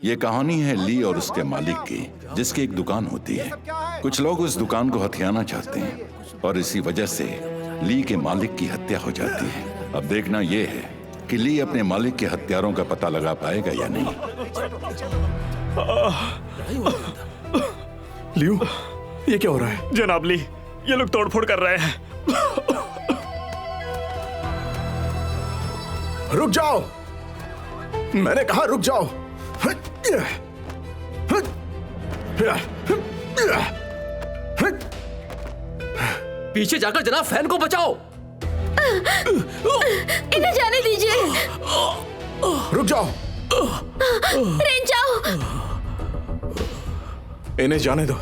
ये कहानी है ली और उसके मालिक की, जिसकी एक दुकान होती है। कुछ लोग उस दुकान को हथियाना चाहते हैं और इसी वजह से ली के मालिक की हत्या हो जाती है। अब देखना ये है कि ली अपने मालिक के हत्यारों का पता लगा पाएगा या नहीं। लियो, ये क्या हो रहा है? जनाब ली, ये लोग तोड़फोड़ कर रहे हैं। रुक जाओ, मैंने कहा रुक जाओ। पीछे जाकर जनाब फैन को बचाओ। इन्हें जाने दीजिए। रुक जाओ। रेंचाओ, इन्हें जाने दो।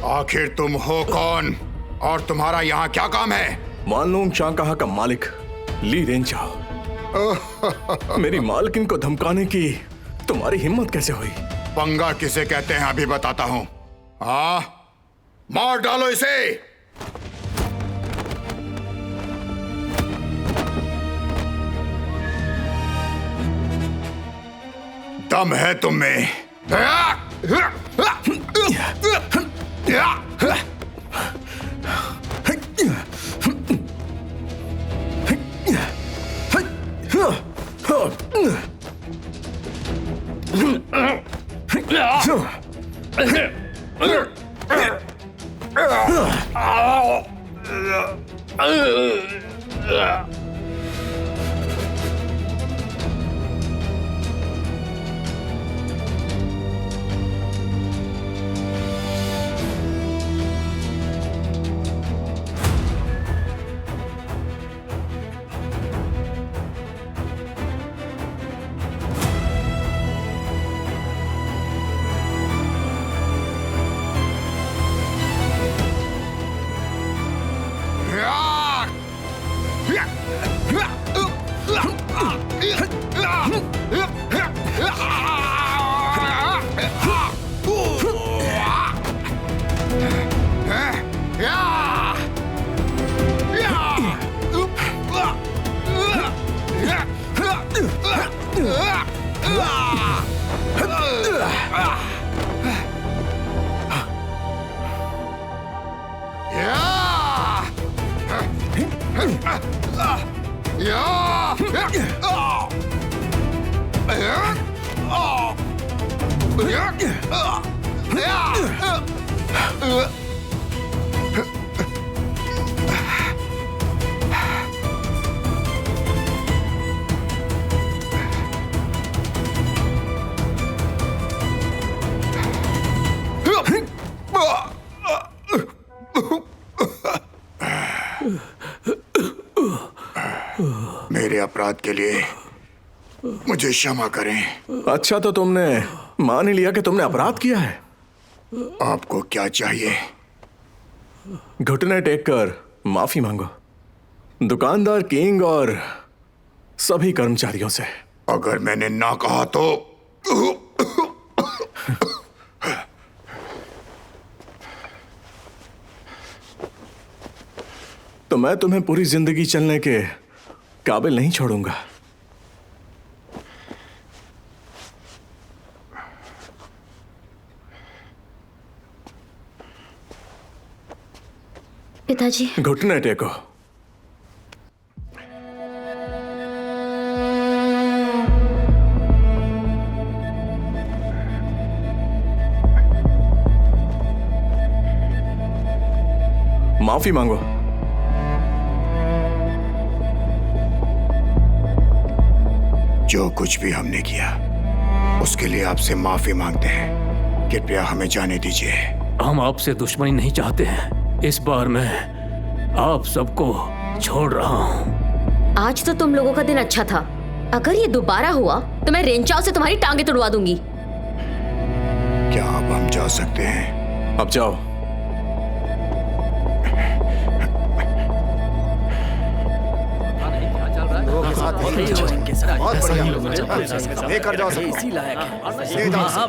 आखिर तुम हो कौन और तुम्हारा यहाँ क्या काम है? मानलूंग चांकाहा का मालिक ली रेंचाओ। मेरी मालकिन को धमकाने की तुम्हारी हिम्मत कैसे हुई? पंगा किसे कहते हैं अभी बताता हूं। हाँ, मार डालो इसे। दम है तुम में। मेरे अपराध के लिए मुझे क्षमा करें। अच्छा, तो तुमने मान ही लिया कि तुमने अपराध किया है। आपको क्या चाहिए? घुटने टेक कर माफी मांगो, दुकानदार किंग और सभी कर्मचारियों से। अगर मैंने ना कहा तो मैं तुम्हें पूरी जिंदगी चलने के काबिल नहीं छोड़ूंगा। पिताजी, घुटने टेको। माफी मांगो। जो कुछ भी हमने किया उसके लिए आपसे माफी मांगते हैं। कृपया हमें जाने दीजिए। हम आपसे दुश्मनी नहीं चाहते हैं। इस बार मैं आप सबको छोड़ रहा हूँ। आज तो तुम लोगों का दिन अच्छा था। अगर ये दोबारा हुआ तो मैं रेंचाओ से तुम्हारी टांगे तुड़वा दूंगी। क्या अब हम जा सकते हैं? अब जाओ। बहुत बढ़िया, लेकर जाओ सबको।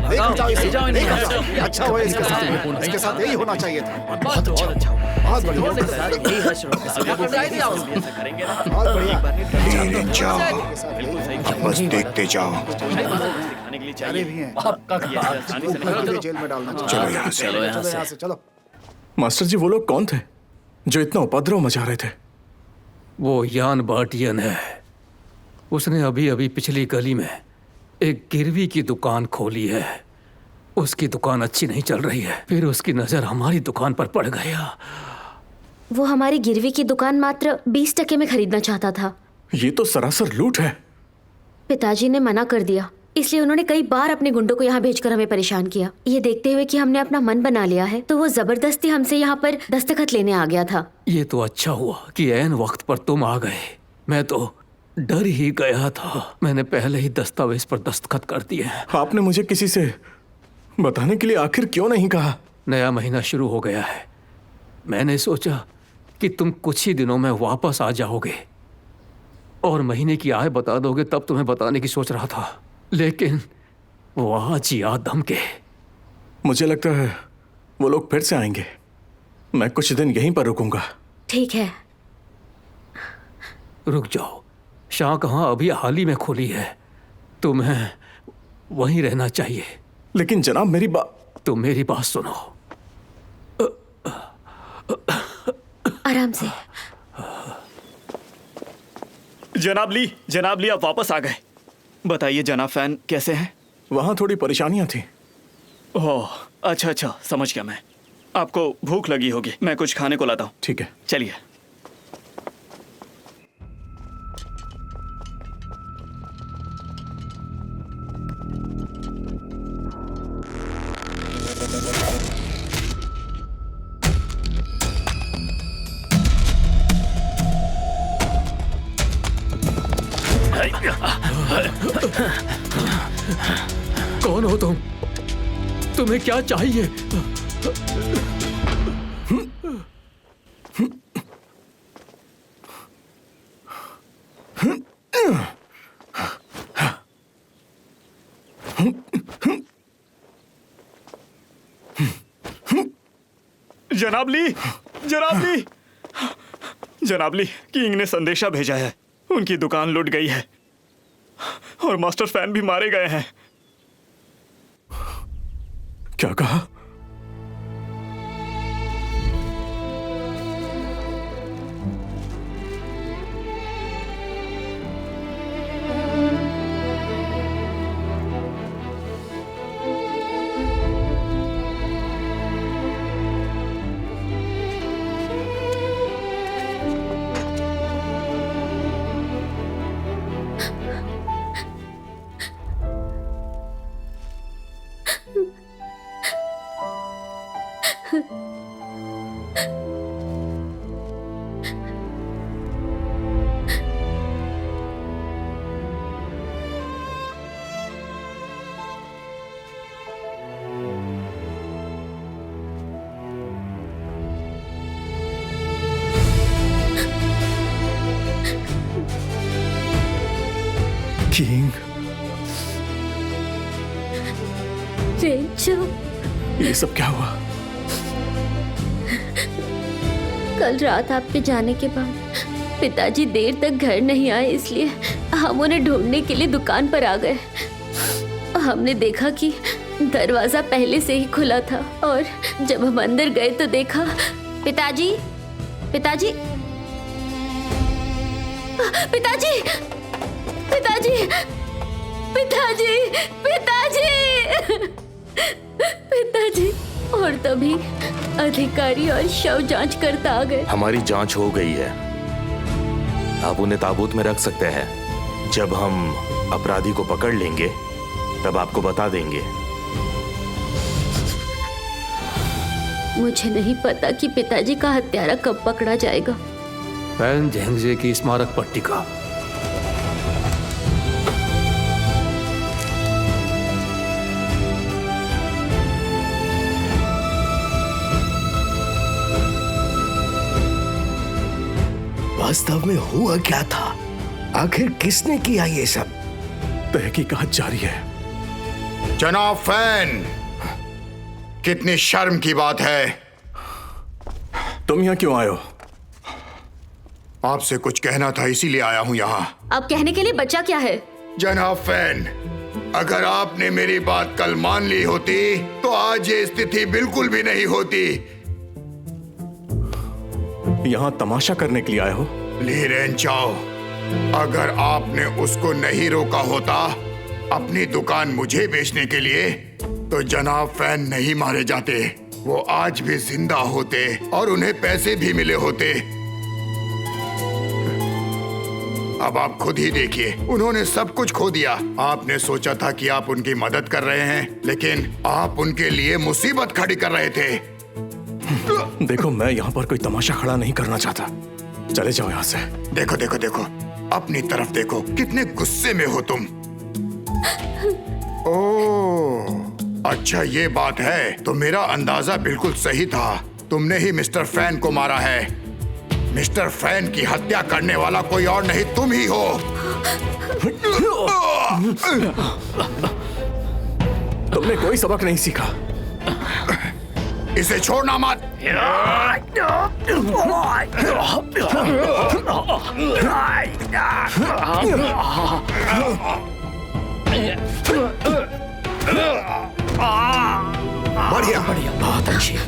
लेकर जाओ इसे। अच्छा हुआ इसके साथ यही होना चाहिए था। बहुत अच्छा, बहुत बढ़िया। जाओ, बस देखते जाओ। जाने के लिए प्यारे भी हैं ये जेल में डालना चाहिए। चलो यहाँ से। चलो यहाँ से चलो। मास्टर जी वो लोग कौन थे जो इतना उपद्रव मचा रहे थे? वो यान बार्टियन है। उसने अभी अभी पिछली गली में एक गिरवी की दुकान खोली है। उसकी दुकान अच्छी नहीं चल रही है, फिर उसकी नजर हमारी दुकान पर पड़ गया। वो हमारी गिरवी की दुकान मात्र 20% में खरीदना चाहता था। ये तो सरासर लूट है। पिताजी ने मना कर दिया, इसलिए उन्होंने कई बार अपने गुंडों को यहाँ भेजकर हमें परेशान किया। ये देखते हुए कि हमने अपना मन बना लिया है, तो वो जबरदस्ती हमसे यहाँ पर दस्तखत लेने आ गया था। ये तो अच्छा हुआ कि ऐन वक्त पर तुम आ गए। मैं तो डर ही गया था। मैंने पहले ही दस्तावेज पर दस्तखत कर दिए हैं। आपने मुझे किसी से बताने के लिए आखिर क्यों नहीं कहा? नया महीना शुरू हो गया है। मैंने सोचा कि तुम कुछ ही दिनों में वापस आ जाओगे और महीने की आय बता दोगे, तब तुम्हें बताने की सोच रहा था, लेकिन वो आज याद धमके। मुझे लगता है वो लोग फिर से आएंगे। मैं कुछ दिन यहीं पर रुकूंगा। ठीक है। रुक जाओ। शाहजहां अभी हाल ही में खुली है, तुम्हें वहीं रहना चाहिए। लेकिन जनाब मेरी बात। तुम मेरी बात सुनो। आराम से। जनाब ली आप वापस आ गए। बताइए जनाब फैन कैसे हैं? वहां थोड़ी परेशानियां थी। ओह अच्छा समझ गया मैं। आपको भूख लगी होगी, मैं कुछ खाने को लाता हूँ। ठीक है। चलिए। कौन हो तुम? तुम्हें क्या चाहिए? जनाब ली किंग ने संदेशा भेजा है। उनकी दुकान लूट गई है और मास्टर फैन भी मारे गए हैं। क्या कहा? किंग, रेंचो, ये सब क्या हुआ? कल रात आपके जाने के बाद पिताजी देर तक घर नहीं आए, इसलिए हम उन्हें ढूंढने के लिए दुकान पर आ गए। हमने देखा कि दरवाजा पहले से ही खुला था और जब हम अंदर गए तो देखा पिताजी पिताजी पिताजी पिताजी पिताजी पिताजी पिताजी। और तभी अधिकारी और शव जांच करता आ गए। हमारी जांच हो गई है। आप उन्हें ताबूत में रख सकते हैं। जब हम अपराधी को पकड़ लेंगे तब आपको बता देंगे। मुझे नहीं पता कि पिताजी का हत्यारा कब पकड़ा जाएगा। फैन झेंगजे की स्मारक पट्टिका। वास्तव में हुआ क्या था? आखिर किसने किया ये सब? तहकीकात जारी है। जनाब फैन, कितनी शर्म की बात है। तुम यहाँ क्यों आए हो? आपसे कुछ कहना था, इसीलिए आया हूं यहाँ। अब कहने के लिए बचा क्या है? जनाब फैन, अगर आपने मेरी बात कल मान ली होती तो आज ये स्थिति बिल्कुल भी नहीं होती। यहाँ तमाशा करने के लिए आए हो? ली रेंचाओ, अगर आपने उसको नहीं रोका होता अपनी दुकान मुझे बेचने के लिए तो जनाब फैन नहीं मारे जाते। वो आज भी जिंदा होते और उन्हें पैसे भी मिले होते। अब आप खुद ही देखिए, उन्होंने सब कुछ खो दिया। आपने सोचा था कि आप उनकी मदद कर रहे हैं, लेकिन आप उनके लिए मुसीबत खड़ी कर रहे थे। देखो, मैं यहाँ पर कोई तमाशा खड़ा नहीं करना चाहता। चले जाओ यहाँ से। देखो देखो देखो, अपनी तरफ देखो, कितने गुस्से में हो तुम। ओह, अच्छा ये बात है, तो मेरा अंदाजा बिल्कुल सही था। तुमने ही मिस्टर फैन को मारा है। मिस्टर फैन की हत्या करने वाला कोई और नहीं, तुम ही हो। तुमने कोई सबक नहीं सीखा। इसे छोड़ना मत। बढ़िया बढ़िया, बहुत अच्छी।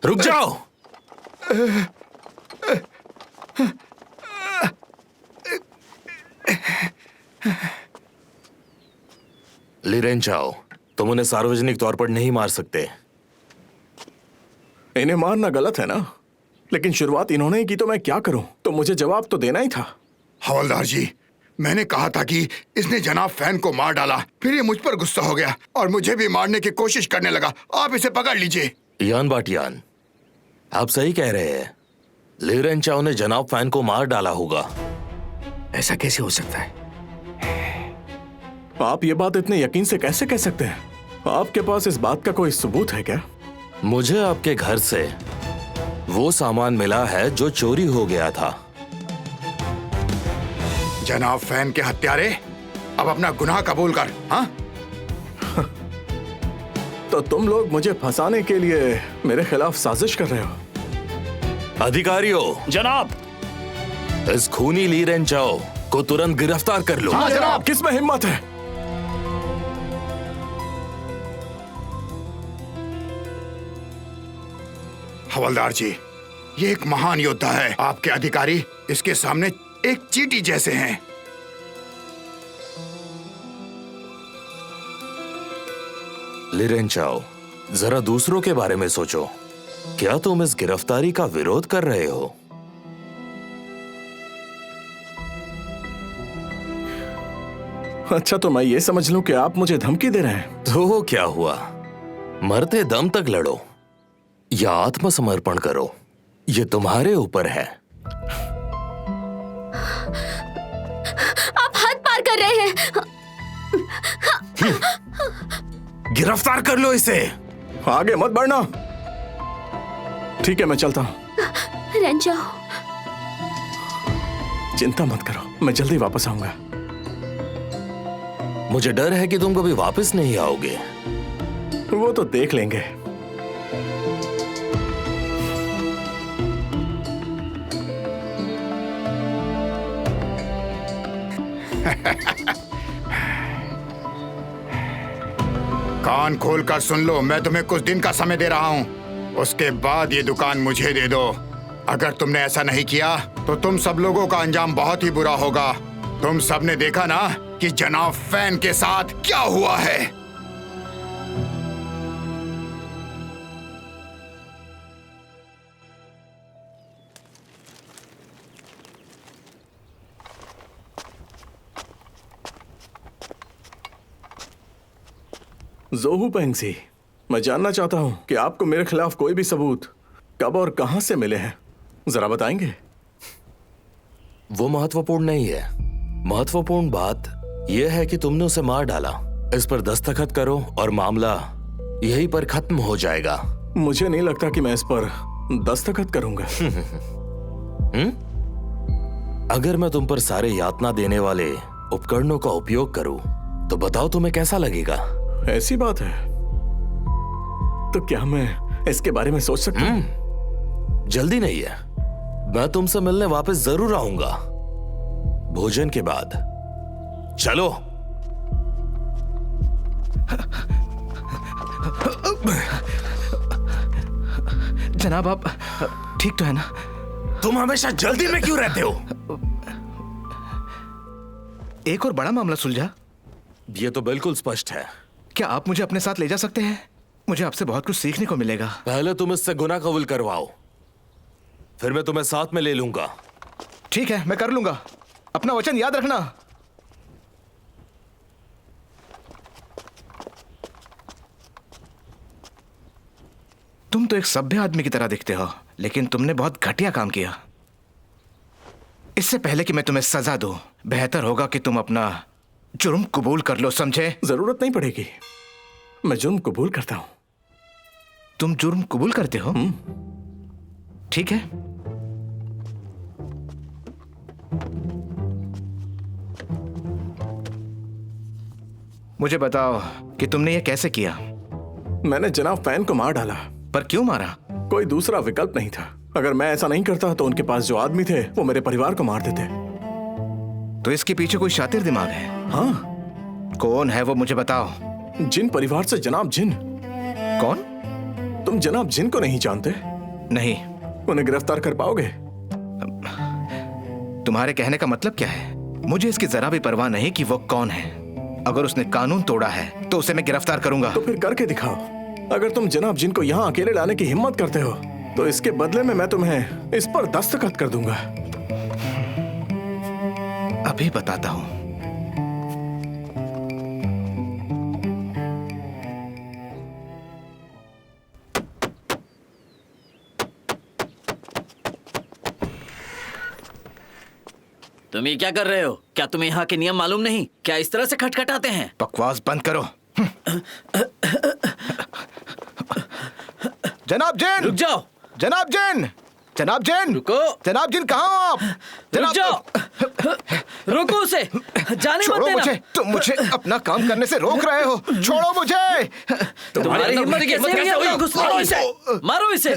रुक जाओ। ली रेंचाओ, तुम उन्हें सार्वजनिक तौर पर नहीं मार सकते। इन्हें मारना गलत है ना, लेकिन शुरुआत इन्होंने ही की तो मैं क्या करूं? तो मुझे जवाब तो देना ही था। हवलदार जी, मैंने कहा था कि इसने जनाब फैन को मार डाला, फिर ये मुझ पर गुस्सा हो गया और मुझे भी मारने की कोशिश करने लगा। आप इसे पकड़ लीजिए। यान बाटियान, आप सही कह रहे हैं। ली रेंचाओ ने जनाब फैन को मार डाला होगा। ऐसा कैसे हो सकता है? आप ये बात इतने यकीन से कैसे कह सकते हैं? आपके पास इस बात का कोई सबूत है क्या? मुझे आपके घर से वो सामान मिला है जो चोरी हो गया था। जनाब फैन के हत्यारे, अब अपना गुनाह कबूल कर। हाँ? तो तुम लोग मुझे फंसाने के लिए मेरे खिलाफ साजिश कर रहे हो? अधिकारियों, जनाब, इस खूनी ली रेंचाओ को तुरंत गिरफ्तार कर लो। हाँ जनाब, किसमें हिम्मत है? हवलदार जी, ये एक महान योद्धा है। आपके अधिकारी इसके सामने एक चींटी जैसे हैं। ली रेंचाओ, जरा दूसरों के बारे में सोचो। क्या तुम इस गिरफ्तारी का विरोध कर रहे हो? अच्छा, तो मैं ये समझ लूं कि आप मुझे धमकी दे रहे हैं? तो क्या हुआ? मरते दम तक लड़ो या आत्मसमर्पण करो, ये तुम्हारे ऊपर है। आप हद पार कर रहे हैं। गिरफ्तार कर लो इसे। आगे मत बढ़ना। ठीक है, मैं चलता हूं। रेंचाओ, चिंता मत करो, मैं जल्दी वापस आऊंगा। मुझे डर है कि तुम कभी वापस नहीं आओगे। वो तो देख लेंगे। कान खोल कर सुन लो, मैं तुम्हें कुछ दिन का समय दे रहा हूँ। उसके बाद ये दुकान मुझे दे दो। अगर तुमने ऐसा नहीं किया तो तुम सब लोगों का अंजाम बहुत ही बुरा होगा। तुम सबने देखा ना कि जनाब फैन के साथ क्या हुआ है। जोहू पेंगसी, मैं जानना चाहता हूं कि आपको मेरे खिलाफ कोई भी सबूत कब और कहां से मिले हैं, जरा बताएंगे? वो महत्वपूर्ण नहीं है। महत्वपूर्ण बात यह है कि तुमने उसे मार डाला। इस पर दस्तखत करो और मामला यहीं पर खत्म हो जाएगा। मुझे नहीं लगता कि मैं इस पर दस्तखत करूंगा। अगर मैं तुम पर सारे यातना देने वाले उपकरणों का उपयोग करूं तो बताओ तुम्हें कैसा लगेगा? ऐसी बात है तो क्या मैं इसके बारे में सोच सकता हूं? जल्दी नहीं है, मैं तुमसे मिलने वापस जरूर आऊंगा भोजन के बाद। चलो। जनाब आप ठीक तो है ना? तुम हमेशा जल्दी में क्यों रहते हो? एक और बड़ा मामला सुलझा? ये तो बिल्कुल स्पष्ट है। क्या आप मुझे अपने साथ ले जा सकते हैं? मुझे आपसे बहुत कुछ सीखने को मिलेगा। पहले तुम इससे गुनाह कबूल करवाओ, फिर मैं तुम्हें साथ में ले लूंगा। ठीक है, मैं कर लूंगा। अपना वचन याद रखना। तुम तो एक सभ्य आदमी की तरह दिखते हो, लेकिन तुमने बहुत घटिया काम किया। इससे पहले कि मैं तुम्हें सजा दूं, बेहतर होगा कि तुम अपना जुर्म कबूल कर लो, समझे? जरूरत नहीं पड़ेगी, मैं जुर्म कबूल करता हूं। तुम जुर्म कबूल करते हो? ठीक है। मुझे बताओ कि तुमने ये कैसे किया? मैंने जनाब फैन को मार डाला। पर क्यों मारा? कोई दूसरा विकल्प नहीं था। अगर मैं ऐसा नहीं करता तो उनके पास जो आदमी थे वो मेरे परिवार को मार देते। तो इसके पीछे कोई शातिर दिमाग है? हाँ। कौन है वो मुझे बताओ। जिन परिवार से जनाब जिन। कौन? तुम जनाब जिन को नहीं जानते? नहीं। उन्हें गिरफ्तार कर पाओगे? तुम्हारे कहने का मतलब क्या है? मुझे इसकी जरा भी परवाह नहीं कि वो कौन है। अगर उसने कानून तोड़ा है तो उसे मैं गिरफ्तार करूंगा। तो फिर करके दिखाओ। अगर तुम जनाब जिन को यहाँ अकेले लाने की हिम्मत करते हो तो इसके बदले में मैं तुम्हें इस पर दस्तखत कर दूंगा। अभी बताता हूं। तुम ये क्या कर रहे हो? क्या तुम्हें यहाँ के नियम मालूम नहीं? क्या इस तरह से खटखटाते हैं? बकवास बंद करो। जनाब जिन! रुक जाओ! जनाब जिन! जनाब जिन! रुको! जनाब जिन कहाँ हो आप? रुक जाओ! रोको उसे! जाने मत छोड़ो देना! मुझे! तुम मुझे अपना काम करने से रोक रहे हो। छोड़ो मुझे! तुम्हारी हिम्मत कैसे हुई घुसने की? मारो इसे!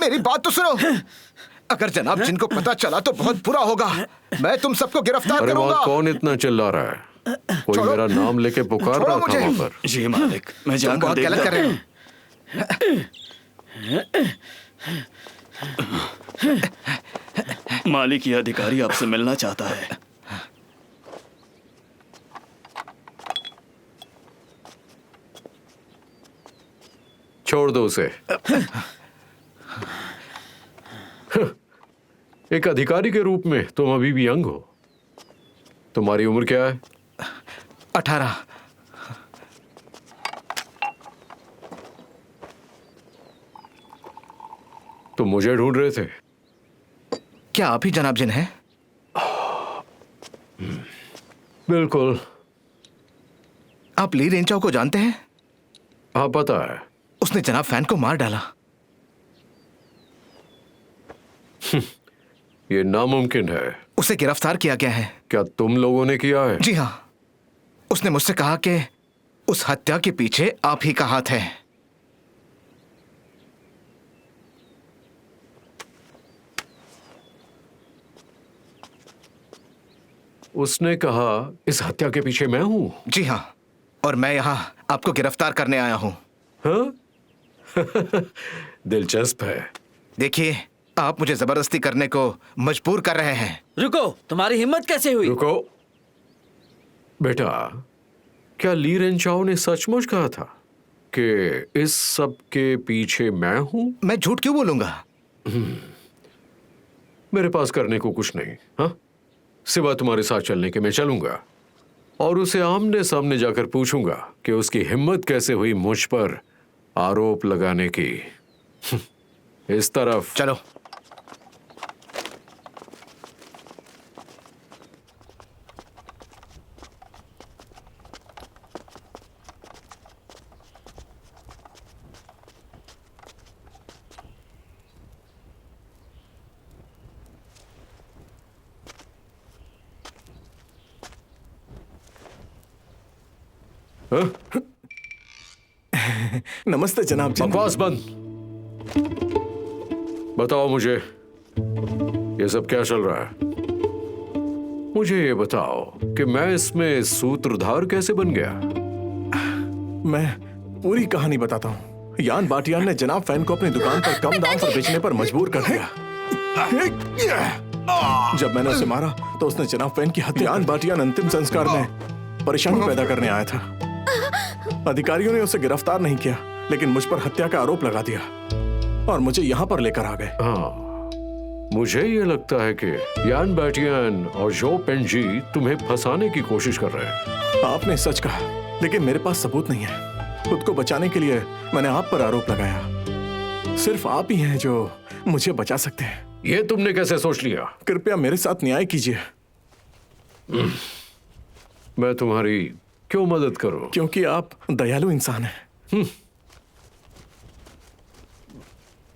मेरी बात तो सुनो। अगर जनाब जिनको पता चला तो बहुत बुरा होगा। मैं तुम सबको गिरफ्तार अरे करूंगा। वहाँ कौन इतना चिल्ला रहा है? कोई मेरा नाम लेके पुकार रहा था वहाँ पर। जी मालिक, मैं तुम जाकर बहुत गलत कर रहे हो। मालिक, ये अधिकारी आपसे मिलना चाहता है। छोड़ दो उसे। एक अधिकारी के रूप में तुम अभी भी यंग हो। तुम्हारी उम्र क्या है? 18। तुम मुझे ढूंढ रहे थे? क्या आप ही जनाब जिन हैं? बिल्कुल। आप ली रेंचाओ को जानते हैं? हाँ, पता है। उसने जनाब फैन को मार डाला। ये नामुमकिन है। उसे गिरफ्तार किया गया है। क्या तुम लोगों ने किया है? जी हाँ। उसने मुझसे कहा कि उस हत्या के पीछे आप ही का हाथ है। उसने कहा इस हत्या के पीछे मैं हूं? जी हाँ, और मैं यहाँ आपको गिरफ्तार करने आया हूँ। हाँ? दिलचस्प है। देखिए, आप मुझे जबरदस्ती करने को मजबूर कर रहे हैं। रुको! तुम्हारी हिम्मत कैसे हुई? रुको बेटा, क्या ली रेंचाओ ने सचमुच कहा था कि इस सब के पीछे मैं हूं? मैं झूठ क्यों बोलूंगा? मेरे पास करने को कुछ नहीं। हाँ, सिवा तुम्हारे साथ चलने के मैं चलूंगा और उसे आमने सामने जाकर पूछूंगा कि उसकी हिम्मत कैसे हुई मुझ पर आरोप लगाने की। इस तरफ चलो। हाँ? नमस्ते जनाब जी। बकवास बंद। बताओ मुझे, ये सब क्या चल रहा है? मुझे ये बताओ कि मैं इसमें सूत्रधार कैसे बन गया? मैं पूरी कहानी बताता हूँ। यान बाटियान ने जनाब फैन को अपनी दुकान पर कम दाम पर बेचने पर मजबूर कर दिया। जब मैंने उसे मारा तो उसने जनाब फैन की हत्या। यान बाटियान अंतिम संस्कार में परेशानी पैदा करने आया था। अधिकारियों ने उसे गिरफ्तार नहीं किया, लेकिन मुझ पर हत्या का आरोप लगा दिया और मुझे यहाँ पर लेकर आ गए। हाँ, मुझे ये लगता है कि यान बैटियन और जो पेंजी तुम्हें फंसाने की कोशिश कर रहे हैं। आपने सच कहा, लेकिन मेरे पास सबूत नहीं है। खुद को बचाने के लिए मैंने आप पर आरोप लगाया। सिर्फ आप ही हैं जो मुझे बचा सकते हैं। ये तुमने कैसे सोच लिया? कृपया मेरे साथ न्याय कीजिए। मैं तुम्हारी क्यों मदद करूं? क्योंकि आप दयालु इंसान हैं।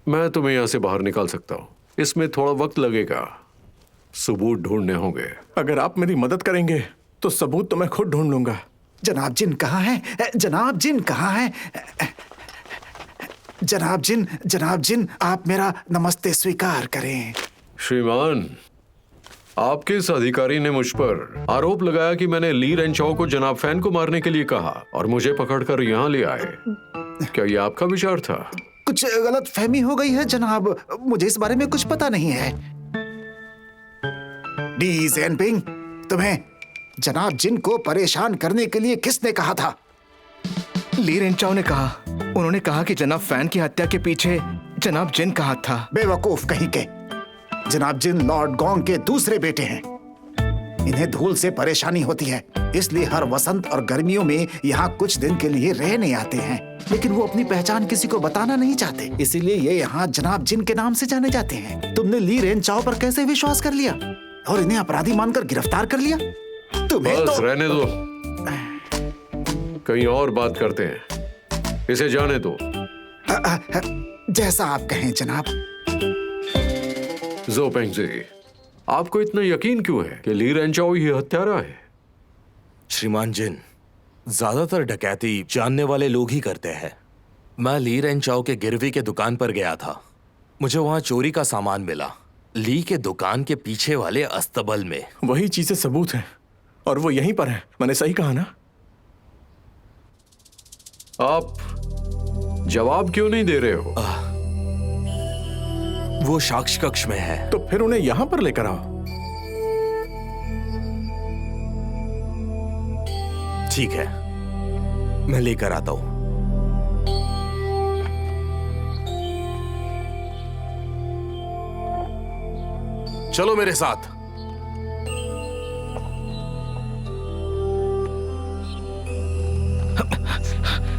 मैं तुम्हें यहां से बाहर निकाल सकता हूं। इसमें थोड़ा वक्त लगेगा, सबूत ढूंढने होंगे। अगर आप मेरी मदद करेंगे तो सबूत तो मैं खुद ढूंढ लूंगा। जनाब जिन कहाँ हैं? जनाब जिन कहाँ हैं? जनाब जिन, आप मेरा नमस्ते स्वीकार करें। श्रीमान, आपके इस अधिकारी ने मुझ पर आरोप लगाया कि मैंने ली रेंचाओ को जनाब फैन को मारने के लिए कहा और मुझे पकड़कर यहाँ ले आए। क्या ये आपका विचार था? कुछ गलत फहमी हो गई है जनाब, मुझे इस बारे में कुछ पता नहीं है। डी ज़ेनपिंग, तुम्हें जनाब जिन को परेशान करने के लिए किसने कहा था? ली रेंचाओ ने कहा। उन्होंने कहा कि जनाब फैन की हत्या के पीछे जनाब जिन का हाथ था। बेवकूफ कहीं के। जनाब जिन लॉर्ड गोंग के दूसरे बेटे हैं। इन्हें धूल से परेशानी होती है, इसलिए हर वसंत और गर्मियों में यहाँ कुछ दिन के लिए रहने आते हैं। लेकिन वो अपनी पहचान किसी को बताना नहीं चाहते, इसीलिए ये यहाँ जनाब जिन के नाम से जाने जाते हैं। तुमने ली रेंचाओ पर कैसे विश्वास कर लिया और इन्हें अपराधी मानकर गिरफ्तार कर लिया? तुम्हें बस तो... रहने दो, कहीं और बात करते हैं। इसे जाने दो। जैसा आप कहें जनाब। जो पेंजी, आपको इतना यकीन क्यों है कि ली रेंचाओ ही हत्यारा है? श्रीमान जिन, ज्यादातर डकैती जानने वाले लोग ही करते हैं। मैं ली रेंचाओ के गिरवी के दुकान पर गया था। मुझे वहां चोरी का सामान मिला, ली के दुकान के पीछे वाले अस्तबल में। वही चीजें सबूत हैं और वो यहीं पर है। मैंने सही कहा ना? आप जवाब क्यों नहीं दे रहे हो? वो साक्ष्य कक्ष में है। तो फिर उन्हें यहां पर लेकर आओ। ठीक है, मैं लेकर आता हूं। चलो मेरे साथ।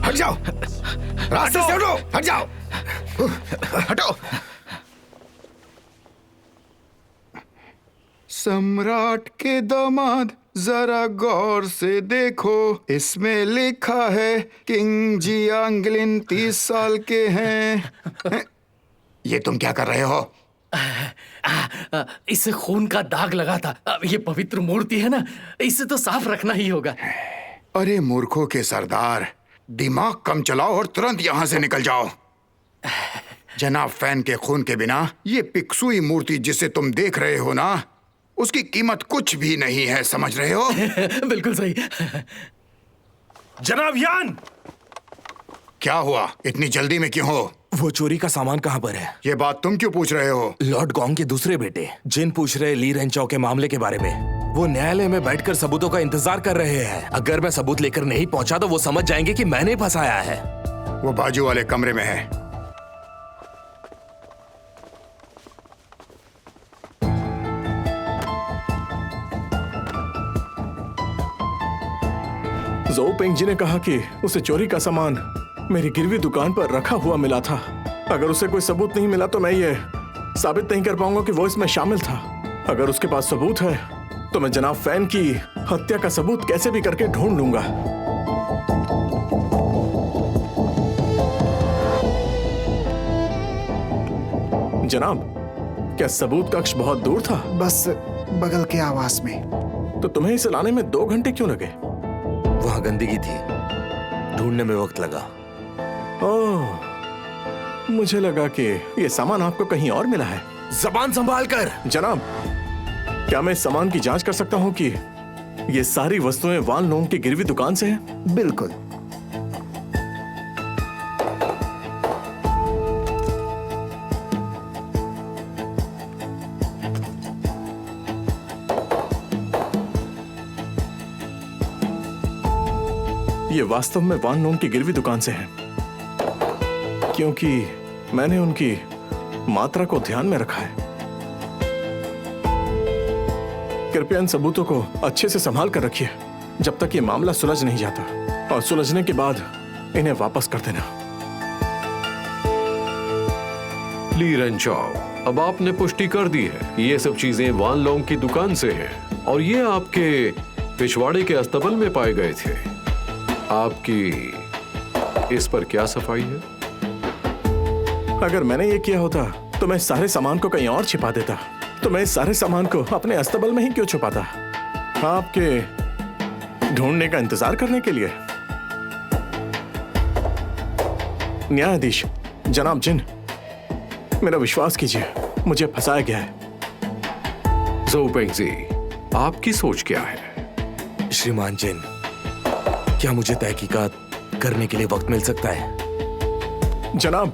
हट जाओ, रास्ते से हटो, हट जाओ, हटो। सम्राट के दामाद, जरा गौर से देखो, इसमें लिखा है किंग जियांगलिन 30 साल के हैं। ये तुम क्या कर रहे हो? इससे खून का दाग लगा था। ये पवित्र मूर्ति है ना, इसे तो साफ रखना ही होगा। अरे मूर्खों के सरदार, दिमाग कम चलाओ और तुरंत यहाँ से निकल जाओ। जनाब फैन के खून के बिना ये पिक्सुई मूर्ति जिसे तुम देख रहे हो ना, उसकी कीमत कुछ भी नहीं है, समझ रहे हो? बिल्कुल सही। जनाब यान! क्या हुआ? इतनी जल्दी में क्यों हो? वो चोरी का सामान कहाँ पर है? ये बात तुम क्यों पूछ रहे हो? लॉर्ड गोंग के दूसरे बेटे जिन पूछ रहे ली रेंचाओ के मामले के बारे में। वो न्यायालय में बैठकर सबूतों का इंतजार कर रहे हैं। अगर मैं सबूत लेकर नहीं पहुंचा तो वो समझ जाएंगे कि मैंने फंसाया है। वो बाजू वाले कमरे में है। ज़ोउ पेंग जी ने कहा कि उसे चोरी का सामान मेरी गिरवी दुकान पर रखा हुआ मिला था। अगर उसे कोई सबूत नहीं मिला तो मैं ये साबित नहीं कर पाऊंगा कि वो इसमें शामिल था। अगर उसके पास सबूत है तो मैं जनाब फैन की हत्या का सबूत कैसे भी करके ढूंढ लूंगा। जनाब, क्या सबूत कक्ष बहुत दूर था? बस बगल के आवास में। तो तुम्हें इसे लाने में 2 घंटे क्यों लगे? वहां गंदगी थी, ढूंढने में वक्त लगा। ओह, मुझे लगा कि ये सामान आपको कहीं और मिला है। जबान संभाल कर। जनाब, क्या मैं इस सामान की जांच कर सकता हूँ कि ये सारी वस्तुएं वान लोंग की गिरवी दुकान से हैं? बिल्कुल। ये वास्तव में वान लोंग की गिरवी दुकान से हैं, क्योंकि मैंने उनकी मात्रा को ध्यान में रखा है। कृपया इन सबूतों को अच्छे से संभाल कर रखिए जब तक ये मामला सुलझ नहीं जाता, और सुलझने के बाद इन्हें वापस कर देना। ली रेंचाओ, अब आपने पुष्टि कर दी है कि ये सब चीजें वान लोंग की दुकान से हैं और ये आपके पिछवाड़े के अस्तबल में पाए गए थे। आपकी इस पर क्या सफाई है? अगर मैंने ये किया होता तो मैं सारे सामान को कहीं और छिपा देता। तो मैं इस सारे सामान को अपने अस्तबल में ही क्यों छुपाता? आपके ढूंढने का इंतजार करने के लिए। न्यायाधीश जनाब जिन, मेरा विश्वास कीजिए, मुझे फंसाया गया है। ज़ोउ पेंगजी, आपकी सोच क्या है? श्रीमान जिन, क्या मुझे तहकीकात करने के लिए वक्त मिल सकता है? जनाब,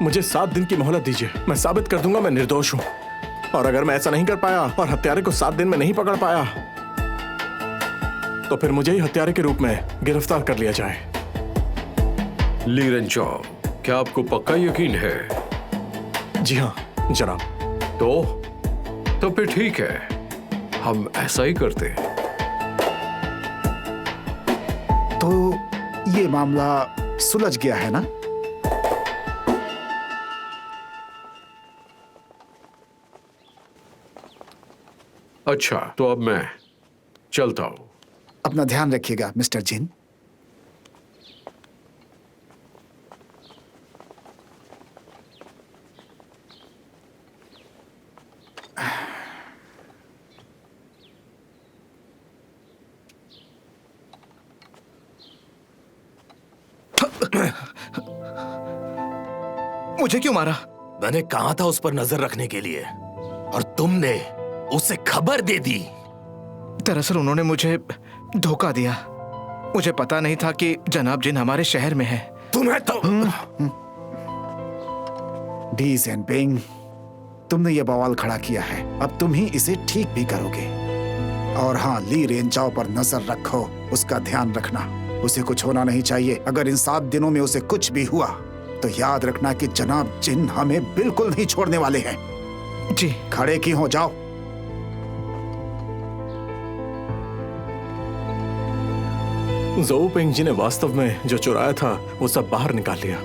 मुझे 7 दिन की मोहलत दीजिए। मैं साबित कर दूंगा मैं निर्दोष हूं, और अगर मैं ऐसा नहीं कर पाया और हत्यारे को 7 दिन में नहीं पकड़ पाया तो फिर मुझे ही हत्यारे के रूप में गिरफ्तार कर लिया जाए। ली रेंचाओ, क्या आपको पक्का यकीन है? जी हाँ जनाब। तो फिर ठीक है, हम ऐसा ही करते हैं। तो ये मामला सुलझ गया है ना? अच्छा, तो अब मैं चलता हूं। अपना ध्यान रखिएगा मिस्टर जिन। मुझे क्यों मारा? मैंने कहा था उस पर नजर रखने के लिए, और तुमने उसे खबर दे दी। दरअसल उन्होंने मुझे धोखा दिया। मुझे पता नहीं था कि जनाब जिन हमारे शहर में है। तुम्हें तो डी ज़ेनपिंग, तुमने ये बवाल खड़ा किया है, अब तुम ही इसे ठीक भी करोगे। और हाँ, ली रेंचाओ पर नजर रखो, उसका ध्यान रखना, उसे कुछ होना नहीं चाहिए। अगर इन 7 दिनों में उसे कुछ भी हुआ तो याद रखना कि जनाब जिन हमें बिल्कुल नहीं छोड़ने वाले हैं। जी। खड़े क्यों हो, जाओ। ज़ोउ पेंगजी ने वास्तव में जो चुराया था वो सब बाहर निकाल लिया,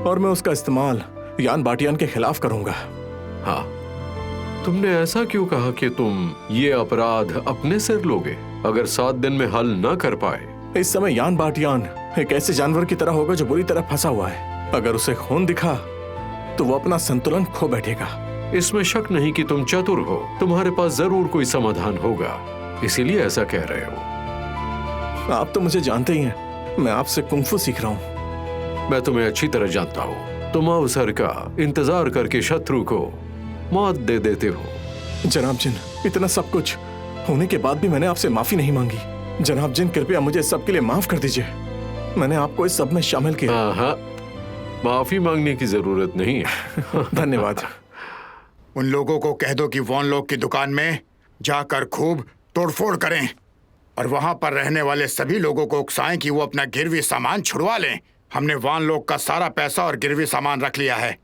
और मैं उसका इस्तेमाल यान बाटियान के खिलाफ करूंगा। हाँ, तुमने ऐसा क्यों कहा कि तुम ये अपराध अपने सिर लोगे अगर 7 दिन में हल न कर पाए? इस समय यान बाटियान एक ऐसे जानवर की तरह होगा जो बुरी तरह फंसा हुआ है। अगर उसे खून दिखा तो वो अपना संतुलन खो बैठेगा। इसमें शक नहीं कि तुम चतुर हो, तुम्हारे पास जरूर कोई समाधान होगा, इसीलिए ऐसा कह रहे हो। आप तो मुझे जानते ही हैं, मैं आपसे कुंफू सीख रहा हूँ। मैं तुम्हें अच्छी तरह जानता हूँ। तुम अवसर का इंतजार करके शत्रु को मौत दे देते हो। जनाब जिन, इतना सब कुछ होने के बाद भी मैंने आपसे माफी नहीं मांगी। जनाब जिन, कृपया मुझे इस सब के लिए माफ कर दीजिए। मैंने आपको इस सब में शामिल किया। हाँ, माफी मांगने की जरूरत नहीं है। धन्यवाद। उन लोगों को कह दो कि वॉन लोग की दुकान में जाकर खूब तोड़फोड़ करें, और वहां पर रहने वाले सभी लोगों को उकसाएं कि वो अपना गिरवी सामान छुड़वा लें। हमने वान लोग का सारा पैसा और गिरवी सामान रख लिया है।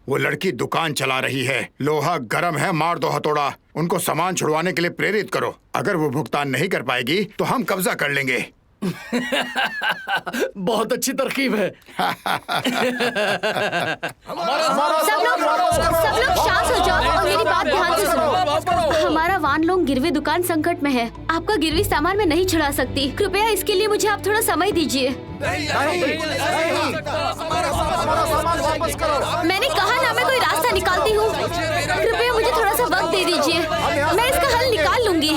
वो लड़की दुकान चला रही है, लोहा गर्म है, मार दो हथौड़ा। उनको सामान छुड़वाने के लिए प्रेरित करो। अगर वो भुगतान नहीं कर पाएगी तो हम कब्जा कर लेंगे। बहुत अच्छी तरकीब है। सब लोग शांत हो जाओ और मेरी बात ध्यान से सुनो। हमारा वान लोंग गिरवी दुकान संकट में है। आपका गिरवी सामान मैं नहीं छुड़ा सकती। कृपया इसके लिए मुझे आप थोड़ा समय दीजिए। मैंने कहा ना, मैं कोई रास्ता निकालती हूँ। कृपया मुझे थोड़ा सा वक्त दे दीजिए, मैं इसका हल निकाल लूंगी। दूंगी।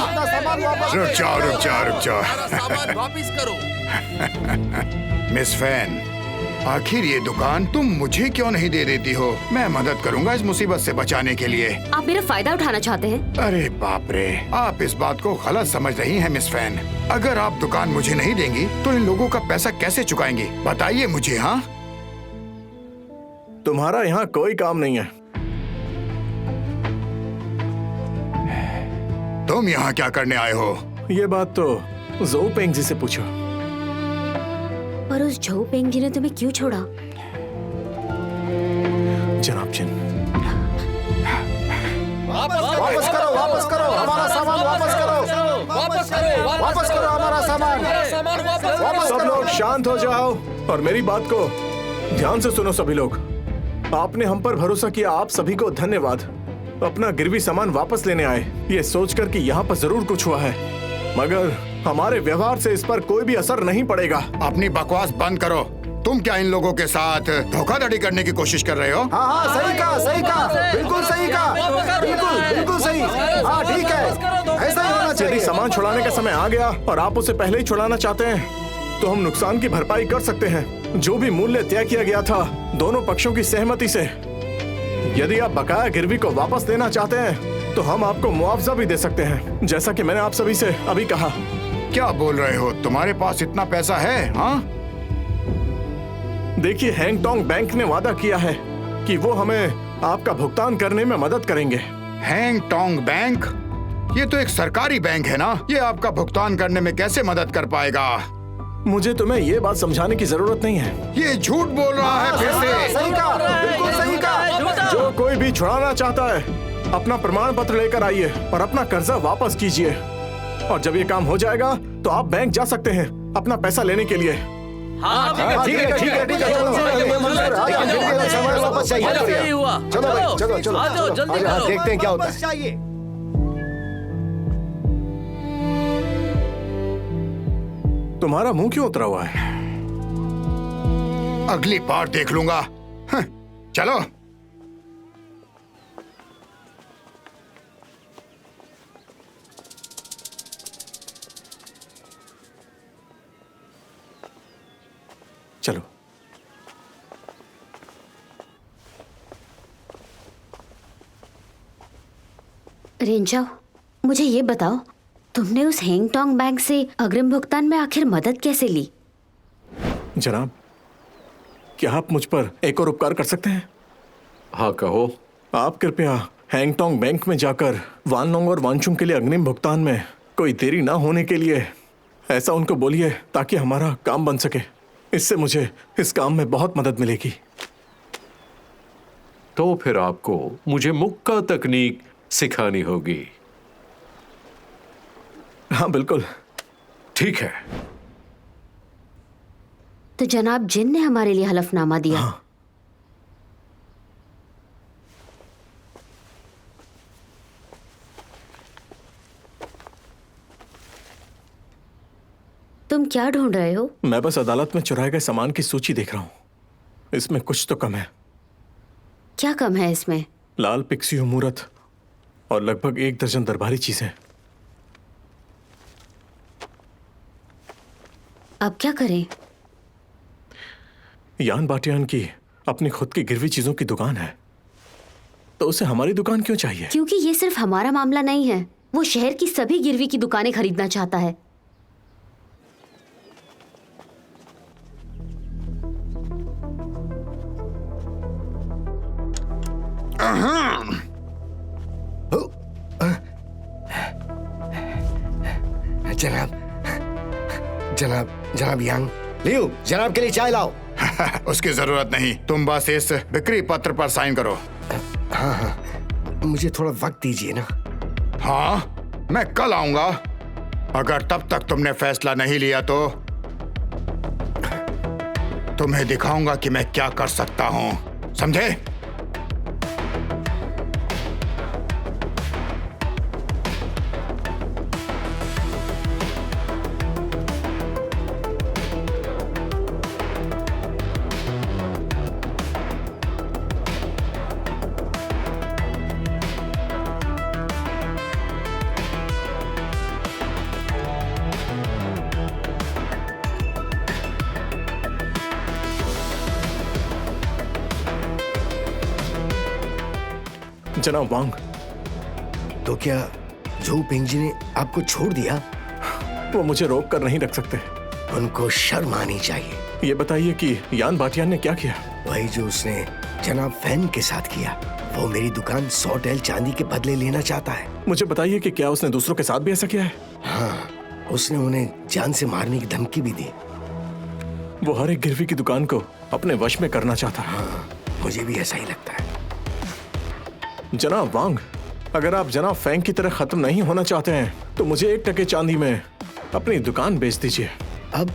रुक जाओ। सामान वापस करो। मिस फैन, आखिर ये दुकान तुम मुझे क्यों नहीं दे देती हो? मैं मदद करूंगा इस मुसीबत से बचाने के लिए। आप मेरा फायदा उठाना चाहते हैं? अरे बाप रे, आप इस बात को गलत समझ रही हैं मिस फैन। अगर आप दुकान मुझे नहीं देंगी तो इन लोगों का पैसा कैसे चुकाएंगी? बताइए मुझे। हाँ, तुम्हारा यहाँ कोई काम नहीं है। तुम यहाँ क्या करने आए हो? ये बात तो ज़ो पेंग जी से पूछो। पर उस झो पेंग जी ने तुम्हें क्यों छोड़ा? जनाब जिन, वापस करो हमारा सामान, वापस करो हमारा सामान। सब लोग शांत हो जाओ और मेरी बात को ध्यान से सुनो सभी लोग। आपने हम पर भरोसा किया, आप सभी को धन्यवाद। अपना गिरवी सामान वापस लेने आए ये सोचकर कि यहाँ पर जरूर कुछ हुआ है, मगर हमारे व्यवहार से इस पर कोई भी असर नहीं पड़ेगा। अपनी बकवास बंद करो। तुम क्या इन लोगों के साथ धोखाधड़ी करने की कोशिश कर रहे हो? हाँ, सही कहा, बिल्कुल सही कहा, बिल्कुल सही। हाँ, ठीक है, ऐसा ही होना चाहिए। यदि सामान छुड़ाने का समय आ गया और आप उसे पहले ही छुड़ाना चाहते हैं तो हम नुकसान की भरपाई कर सकते हैं। जो भी मूल्य तय किया गया था दोनों पक्षों की सहमति से। यदि आप बकाया गिरवी को वापस लेना चाहते हैं तो हम आपको मुआवजा भी दे सकते हैं, जैसा कि मैंने आप सभी से अभी कहा। क्या बोल रहे हो? तुम्हारे पास इतना पैसा है? हाँ, देखिए, हैंगटोंग बैंक ने वादा किया है कि वो हमें आपका भुगतान करने में मदद करेंगे। हैंगटोंग बैंक? ये तो एक सरकारी बैंक है ना, ये आपका भुगतान करने में कैसे मदद कर पाएगा? मुझे तुम्हें ये बात समझाने की जरूरत नहीं है। ये झूठ बोल रहा है फिर से। सही कहा, बिल्कुल सही कहा। जो कोई भी छुड़ाना चाहता है अपना प्रमाण पत्र लेकर आइए और अपना कर्जा वापस कीजिए, और जब ये काम हो जाएगा तो आप बैंक जा सकते हैं अपना पैसा लेने के लिए। ठीक है, चलो वापस चाहिए। चलो, देखते हैं क्या होता है। तुम्हारा मुंह क्यों उतरा हुआ है? अगली बार देख लूंगा। चलो। चलो। रेंजाओ, मुझे ये बताओ, तुमने उस हैंगटोंग बैंक से अग्रिम भुगतान में आखिर मदद कैसे ली? जनाब, क्या आप मुझ पर एक और उपकार कर सकते हैं? हाँ, कहो। आप कृपया हैंगटोंग बैंक में जाकर वानलोंग और वानचुंग के लिए अग्रिम भुगतान में कोई देरी ना होने के लिए ऐसा उनको बोलिए ताकि हमारा काम बन सके। इससे मुझे इस काम में बहुत मदद मिलेगी। तो फिर आपको मुझे मुक्का तकनीक सिखानी होगी। हाँ, बिल्कुल। ठीक है। तो जनाब जिन ने हमारे लिए हलफनामा दिया। हाँ। तुम क्या ढूंढ रहे हो? मैं बस अदालत में चुराए गए सामान की सूची देख रहा हूँ। इसमें कुछ तो कम है। क्या कम है इसमें? लाल पिक्सियो मूरत और लगभग 1 दर्जन दरबारी चीजें। अब क्या करें? यान बाटियान की अपनी खुद की गिरवी चीजों की दुकान है, तो उसे हमारी दुकान क्यों चाहिए? क्योंकि ये सिर्फ हमारा मामला नहीं है, वो शहर की सभी गिरवी की दुकानें खरीदना चाहता है। जनाब यांग, लियो, जनाब के लिए चाय लाओ। उसकी जरूरत नहीं, तुम बस इस बिक्री पत्र पर साइन करो। हाँ, मुझे थोड़ा वक्त दीजिए ना। हाँ, मैं कल आऊंगा। अगर तब तक तुमने फैसला नहीं लिया तो तुम्हें दिखाऊंगा कि मैं क्या कर सकता हूं, समझे? जनाब वांग, तो क्या झू पिंगजी ने आपको छोड़ दिया? वो मुझे रोक कर नहीं रख सकते। उनको शर्म आनी चाहिए। ये बताइए कि यान भाटियान ने क्या किया? वही जो उसने जनाब फैन के साथ किया। वो मेरी दुकान 100 टैल चांदी के बदले लेना चाहता है। मुझे बताइए कि क्या उसने दूसरों के साथ भी ऐसा किया है? हाँ, उसने उन्हें जान से मारने की धमकी भी दी। वो हर एक गिरवी की दुकान को अपने वश में करना चाहता है। हाँ, मुझे भी ऐसा ही लगता है। जनाब वांग, अगर आप जनाब फैंग की तरह खत्म नहीं होना चाहते हैं तो मुझे 1 टके चांदी में अपनी दुकान बेच दीजिए। अब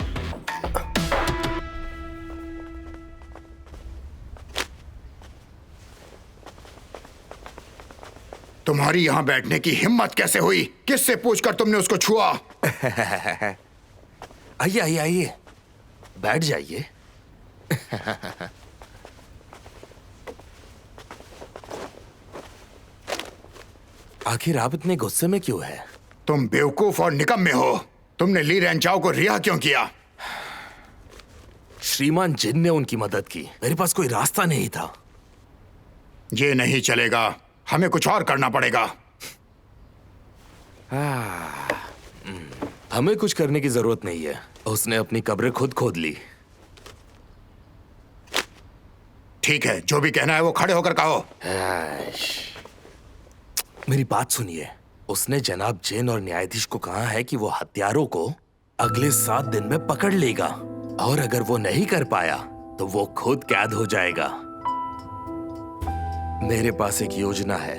तुम्हारी यहाँ बैठने की हिम्मत कैसे हुई? किससे पूछकर तुमने उसको छुआ? आइए आइए आइए, बैठ जाइए। आखिर आप इतने गुस्से में क्यों है? तुम बेवकूफ और निकम्मे हो। तुमने ली रेंचाओ को रिहा क्यों किया? श्रीमान जिन ने उनकी मदद की। मेरे पास कोई रास्ता नहीं था। ये नहीं चलेगा, हमें कुछ और करना पड़ेगा। हमें कुछ करने की जरूरत नहीं है। उसने अपनी कब्र खुद खोद ली। ठीक है, जो भी कहना है वो खड़े होकर कहो। मेरी बात सुनिए। उसने जनाब जैन और न्यायाधीश को कहा है कि वो हत्यारों को अगले 7 दिन में पकड़ लेगा, और अगर वो नहीं कर पाया तो वो खुद कैद हो जाएगा। मेरे पास एक योजना है।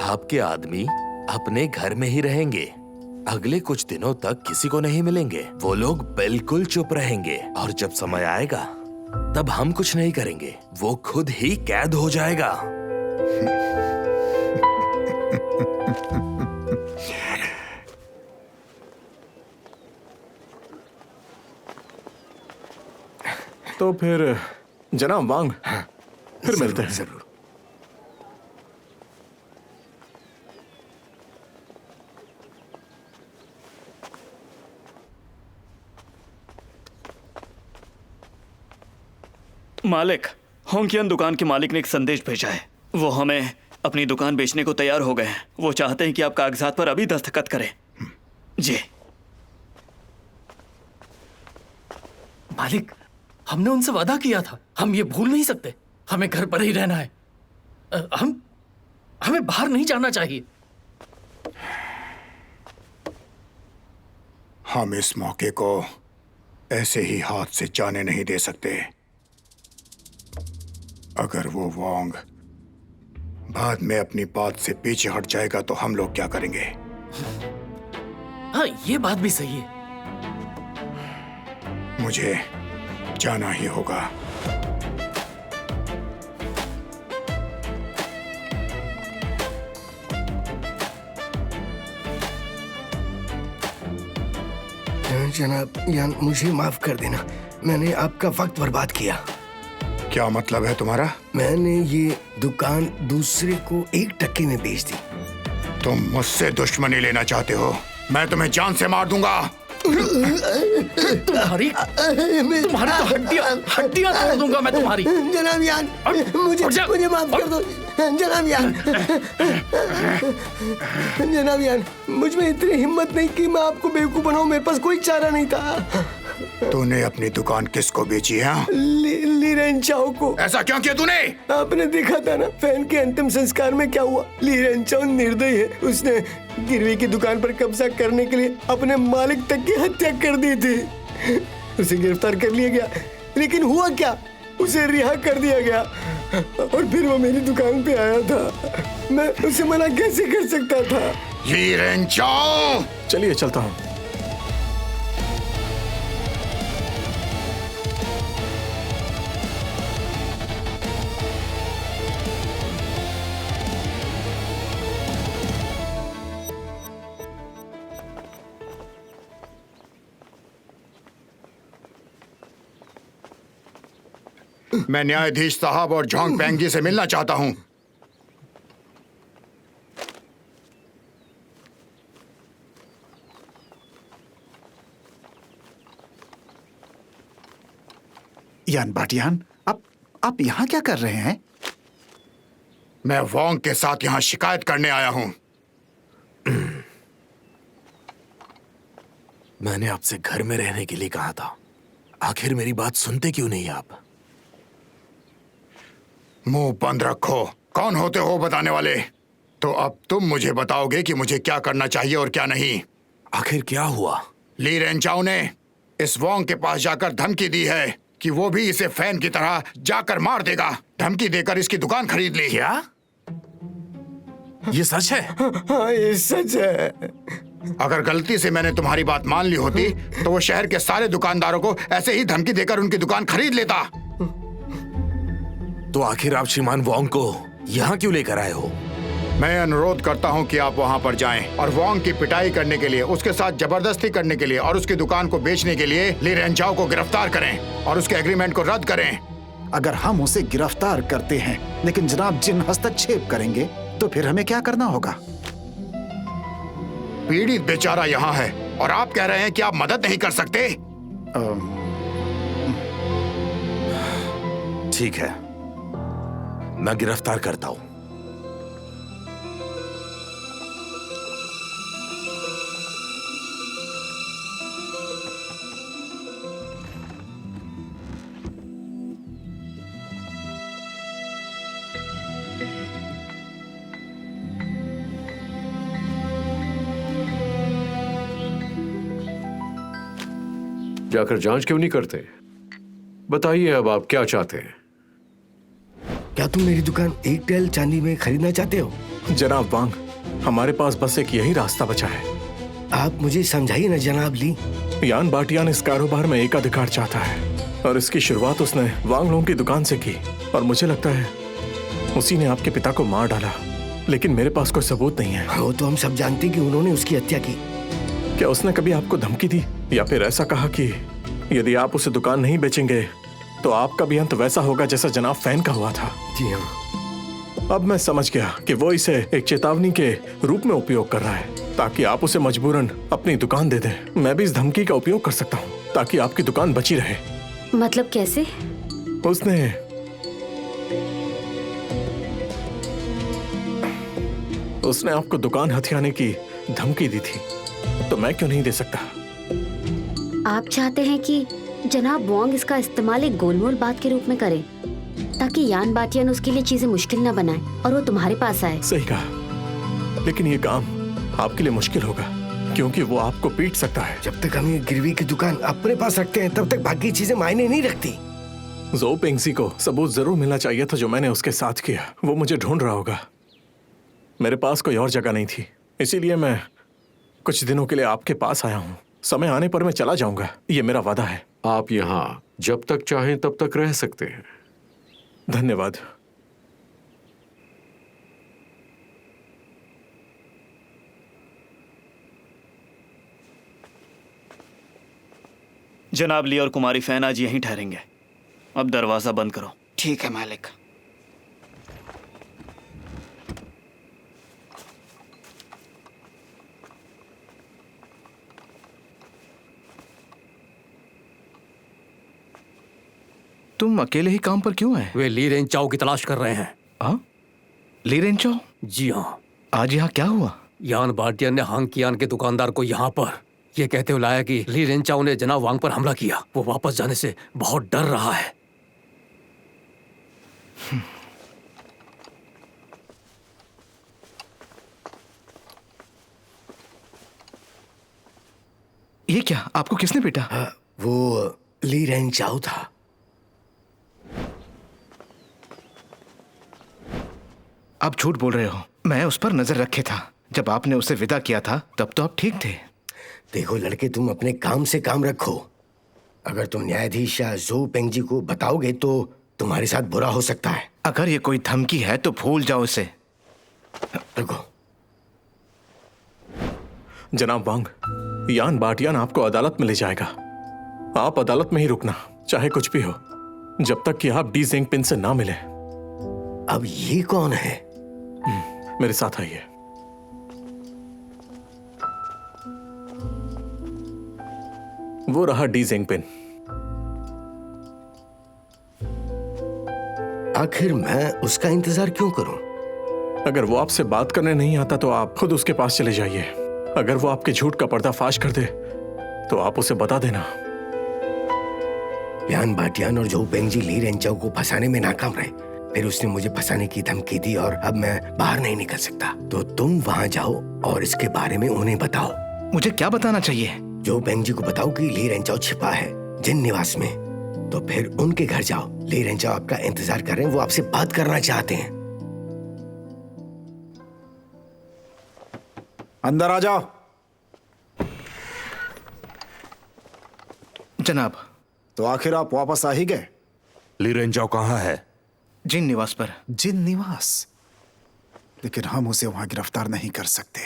आपके आदमी अपने घर में ही रहेंगे। अगले कुछ दिनों तक किसी को नहीं मिलेंगे। वो लोग बिल्कुल चुप रहेंगे, और जब समय आएगा तब हम कुछ नहीं करेंगे। वो खुद ही कैद हो जाएगा। तो फिर जनाब वांग, फिर मिलते हैं। जरूर। मालिक, होंकियन दुकान के मालिक ने एक संदेश भेजा है। वो हमें अपनी दुकान बेचने को तैयार हो गए हैं। वो चाहते हैं कि आप कागजात पर अभी दस्तखत करें। जी मालिक, हमने उनसे वादा किया था। हम ये भूल नहीं सकते। हमें घर पर ही रहना है। हमें बाहर नहीं जाना चाहिए। हम इस मौके को ऐसे ही हाथ से जाने नहीं दे सकते। अगर वो वांग बाद में अपनी बात से पीछे हट जाएगा तो हम लोग क्या करेंगे? हाँ, ये बात भी सही है। मुझे जाना ही होगा। जनाब यान, मुझे माफ कर देना। मैंने आपका वक्त बर्बाद किया। क्या मतलब है तुम्हारा? मैंने ये दुकान दूसरे को 1 टके में बेच दी। तुम मुझसे दुश्मनी लेना चाहते हो? मैं तुम्हें जान से मार दूंगा। तुम्हारी तो हड्डियां तोड़ दूंगा मैं तुम्हारी। जनाब यान, मुझे माफ कर दो। जनाब यान, जनाब यान, मुझ में इतनी हिम्मत नहीं कि मैं आपको बेवकूफ बनाऊं। मेरे पास कोई चारा नहीं था। तूने अपनी दुकान किसको बेची है? ली रेंचाओ को। ऐसा क्यों किया तूने? आपने देखा था ना फैन के अंतिम संस्कार में क्या हुआ। ली रेंचाओ निर्दयी है। उसने गिरवी की दुकान पर कब्जा करने के लिए अपने मालिक तक की हत्या कर दी थी। उसे गिरफ्तार कर लिया गया, लेकिन हुआ क्या? उसे रिहा कर दिया गया, और फिर वो मेरी दुकान पे आया था। मैं उसे मना कैसे कर सकता था? ली रेंचाओ! चलिए चलता हूँ। मैं न्यायाधीश साहब और झोंग पेंग जी से मिलना चाहता हूं। यान भाटियान, आप यहाँ क्या कर रहे हैं? मैं वोंग के साथ यहाँ शिकायत करने आया हूँ। मैंने आपसे घर में रहने के लिए कहा था, आखिर मेरी बात सुनते क्यों नहीं आप? मुंह बंद रखो। कौन होते हो बताने वाले? तो अब तुम मुझे बताओगे कि मुझे क्या करना चाहिए और क्या नहीं। आखिर क्या हुआ? ली रेंचाओ ने इस वोंग के पास जाकर धमकी दी है कि वो भी इसे फैन की तरह जाकर मार देगा। धमकी देकर इसकी दुकान खरीद ली। क्या ये सच है? हाँ, ये सच है। अगर गलती से मैंने तुम्हारी बात मान ली होती तो वो शहर के सारे दुकानदारों को ऐसे ही धमकी देकर उनकी दुकान खरीद लेता। तो आखिर आप श्रीमान वोंग को यहाँ क्यों लेकर आए हो? मैं अनुरोध करता हूँ कि आप वहाँ पर जाएं और वोंग की पिटाई करने के लिए, उसके साथ जबरदस्ती करने के लिए और उसकी दुकान को बेचने के लिए ली रेंचाओ को गिरफ्तार करें और उसके एग्रीमेंट को रद्द करें। अगर हम उसे गिरफ्तार करते हैं लेकिन जनाब जिन हस्तक्षेप करेंगे तो फिर हमें क्या करना होगा? पीड़ित बेचारा यहाँ है और आप कह रहे हैं कि आप मदद नहीं कर सकते। ठीक है, मैं गिरफ्तार करता हूँ। जाकर जांच क्यों नहीं करते? बताइए अब आप क्या चाहते हैं? क्या तुम मेरी दुकान एक टेल चांदी में खरीदना चाहते हो? जनाब वांग, हमारे पास बस एक यही रास्ता बचा है। आप मुझे समझाइए ना जनाब ली। यान बाटियान इस कारोबार में एकाधिकार चाहता है और इसकी शुरुआत उसने वांग लोंग की दुकान से की और मुझे लगता है उसी ने आपके पिता को मार डाला, लेकिन मेरे पास कोई सबूत नहीं है। वो तो हम सब जानते हैं कि उन्होंने उसकी हत्या की। क्या उसने कभी आपको धमकी दी या फिर ऐसा कहा कि यदि आप उसे दुकान नहीं बेचेंगे तो आपका भी अंत वैसा होगा जैसा जनाब फैन का हुआ था? जी हाँ। अब मैं समझ गया कि वो इसे एक चेतावनी के रूप में उपयोग कर रहा है ताकि आप उसे मजबूरन अपनी दुकान दे दें। मैं भी इस धमकी का उपयोग कर सकता हूँ ताकि आपकी दुकान बची रहे। मतलब कैसे? उसने आपको दुकान हथियाने की धमकी दी थी, तो मैं क्यों नहीं दे सकता? आप चाहते हैं कि जनाब वोंग इसका इस्तेमाल एक गोलमोल बात के रूप में करे ताकि यान बाटियान उसके लिए चीजें मुश्किल न बनाए और वो तुम्हारे पास आए। सही कहा, लेकिन ये काम आपके लिए मुश्किल होगा क्योंकि वो आपको पीट सकता है। जब तक हम ये गिरवी की दुकान अपने पास रखते हैं तब तक बाकी चीजें मायने नहीं रखती। ज़ो पेंगसी को सबूत जरूर मिलना चाहिए था जो मैंने उसके साथ किया। वो मुझे ढूंढ रहा होगा। मेरे पास कोई और जगह नहीं थी, इसीलिए मैं कुछ दिनों के लिए आपके पास आया हूँ। समय आने पर मैं चला जाऊंगा, ये मेरा वादा है। आप यहाँ जब तक चाहें तब तक रह सकते हैं। धन्यवाद। जनाब ली और कुमारी फैन आज यहीं ठहरेंगे। अब दरवाजा बंद करो। ठीक है मालिक। तुम अकेले ही काम पर क्यों आए? वे ली रेंचाओ की तलाश कर रहे हैं। हाँ? ली रेंचाओ? जी हाँ। आज यहाँ क्या हुआ? यान बाटियान ने हांग कियान के दुकानदार को यहाँ पर ये कहते हुए लाया कि ली रेंचाओ ने जनाब वांग पर हमला किया। वो वापस जाने से बहुत डर रहा है। ये क्या? आपको किसने पीटा? वो ली रेंचाओ था। आप झूठ बोल रहे हो। मैं उस पर नजर रखे था। जब आपने उसे विदा किया था तब तो आप ठीक थे। देखो लड़के, तुम अपने काम से काम रखो। अगर तुम न्यायाधीश या ज़ो पेंगजी को बताओगे तो तुम्हारे साथ बुरा हो सकता है। अगर ये कोई धमकी है तो भूल जाओ इसे। रुको। जनाब वांग, यान बाटियान आपको अदालत में ले जाएगा। आप अदालत में ही रुकना, चाहे कुछ भी हो, जब तक कि आप डी जिंगपिन से ना मिले। अब ये कौन है? मेरे साथ आइए। वो रहा डी जिंगपिन। आखिर मैं उसका इंतजार क्यों करूं? अगर वो आपसे बात करने नहीं आता तो आप खुद उसके पास चले जाइए। अगर वो आपके झूठ का पर्दाफाश कर दे तो आप उसे बता देना। यान भाटियान और जोऊ पेंगजी ली रेंचाओ को फंसाने में नाकाम रहे, फिर उसने मुझे फंसाने की धमकी दी और अब मैं बाहर नहीं निकल सकता। तो तुम वहां जाओ और इसके बारे में उन्हें बताओ। मुझे क्या बताना चाहिए? जोऊ पेंगजी को बताओ कि ली रेंचाओ छिपा है जिन निवास में। तो फिर उनके घर जाओ। ली रेंचाओ आपका इंतजार कर रहे हैं, वो आपसे बात करना चाहते हैं। अंदर आ जाओ। जनाब। तो आखिर आप वापस आ ही गए? ली रेंचाओ कहाँ है? जिन निवास पर। जिन निवास? लेकिन हम उसे वहां गिरफ्तार नहीं कर सकते।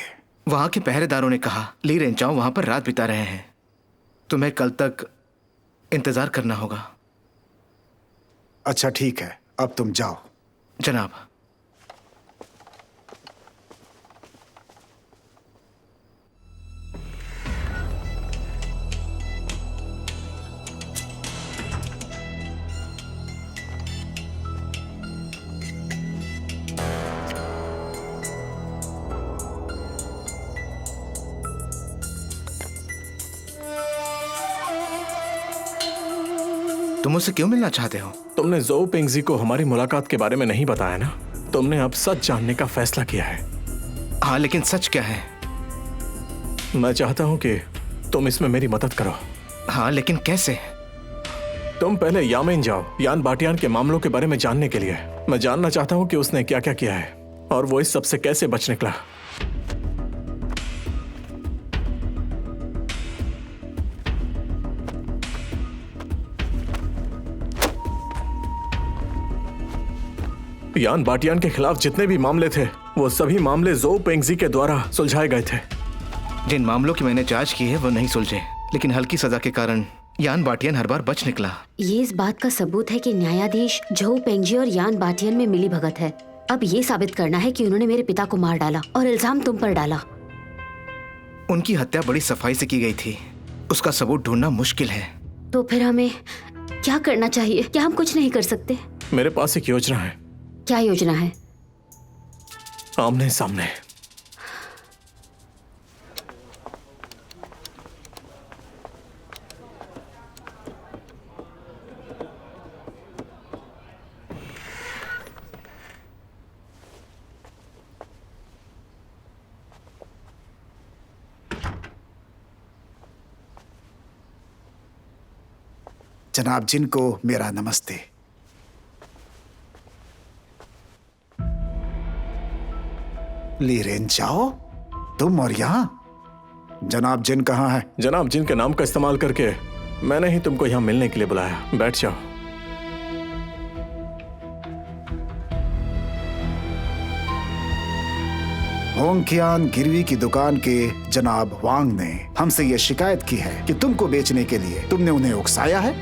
वहां के पहरेदारों ने कहा ली रेंचाओ वहां पर रात बिता रहे हैं। तुम्हें कल तक इंतजार करना होगा। अच्छा ठीक है, अब तुम जाओ। जनाब। तुम मुझसे क्यों मिलना चाहते हो? तुमने जोऊ पेंगजी को हमारी मुलाकात के बारे में नहीं बताया ना। तुमने अब सच जानने का फैसला किया है। हाँ, लेकिन सच क्या है? मैं चाहता हूं कि तुम इसमें मेरी मदद करो। हाँ, लेकिन कैसे? तुम पहले यामेन जाओ यान भाटियान के मामलों के बारे में जानने के लिए। मैं जानना चाहता हूं कि उसने क्या क्या किया है और वो इस सब से कैसे बच निकला। यान भाटियान के खिलाफ जितने भी मामले थे वो सभी मामले जोऊ पेंगजी के द्वारा सुलझाए गए थे। जिन मामलों की मैंने जांच की है वो नहीं सुलझे, लेकिन हल्की सजा के कारण यान भाटियान हर बार बच निकला। ये इस बात का सबूत है कि न्यायाधीश जोऊ पेंगजी और यान भाटियान में मिली भगत है। अब ये साबित करना है कि उन्होंने मेरे पिता को मार डाला और इल्जाम तुम पर डाला। उनकी हत्या बड़ी सफाई से की गई थी, उसका सबूत ढूंढना मुश्किल है। तो फिर हमें क्या करना चाहिए? क्या हम कुछ नहीं कर सकते? मेरे पास एक योजना है। क्या योजना है? आमने सामने। जनाब जिन को मेरा नमस्ते। ली रेंचाओ, तुम और यहाँ? जनाब जिन कहाँ है? जनाब जिन के नाम का इस्तेमाल करके मैंने ही तुमको यहाँ मिलने के लिए बुलाया। बैठ जाओ। होंगकियान गिरवी की दुकान के जनाब वांग ने हमसे यह शिकायत की है कि तुमको बेचने के लिए तुमने उन्हें उकसाया है,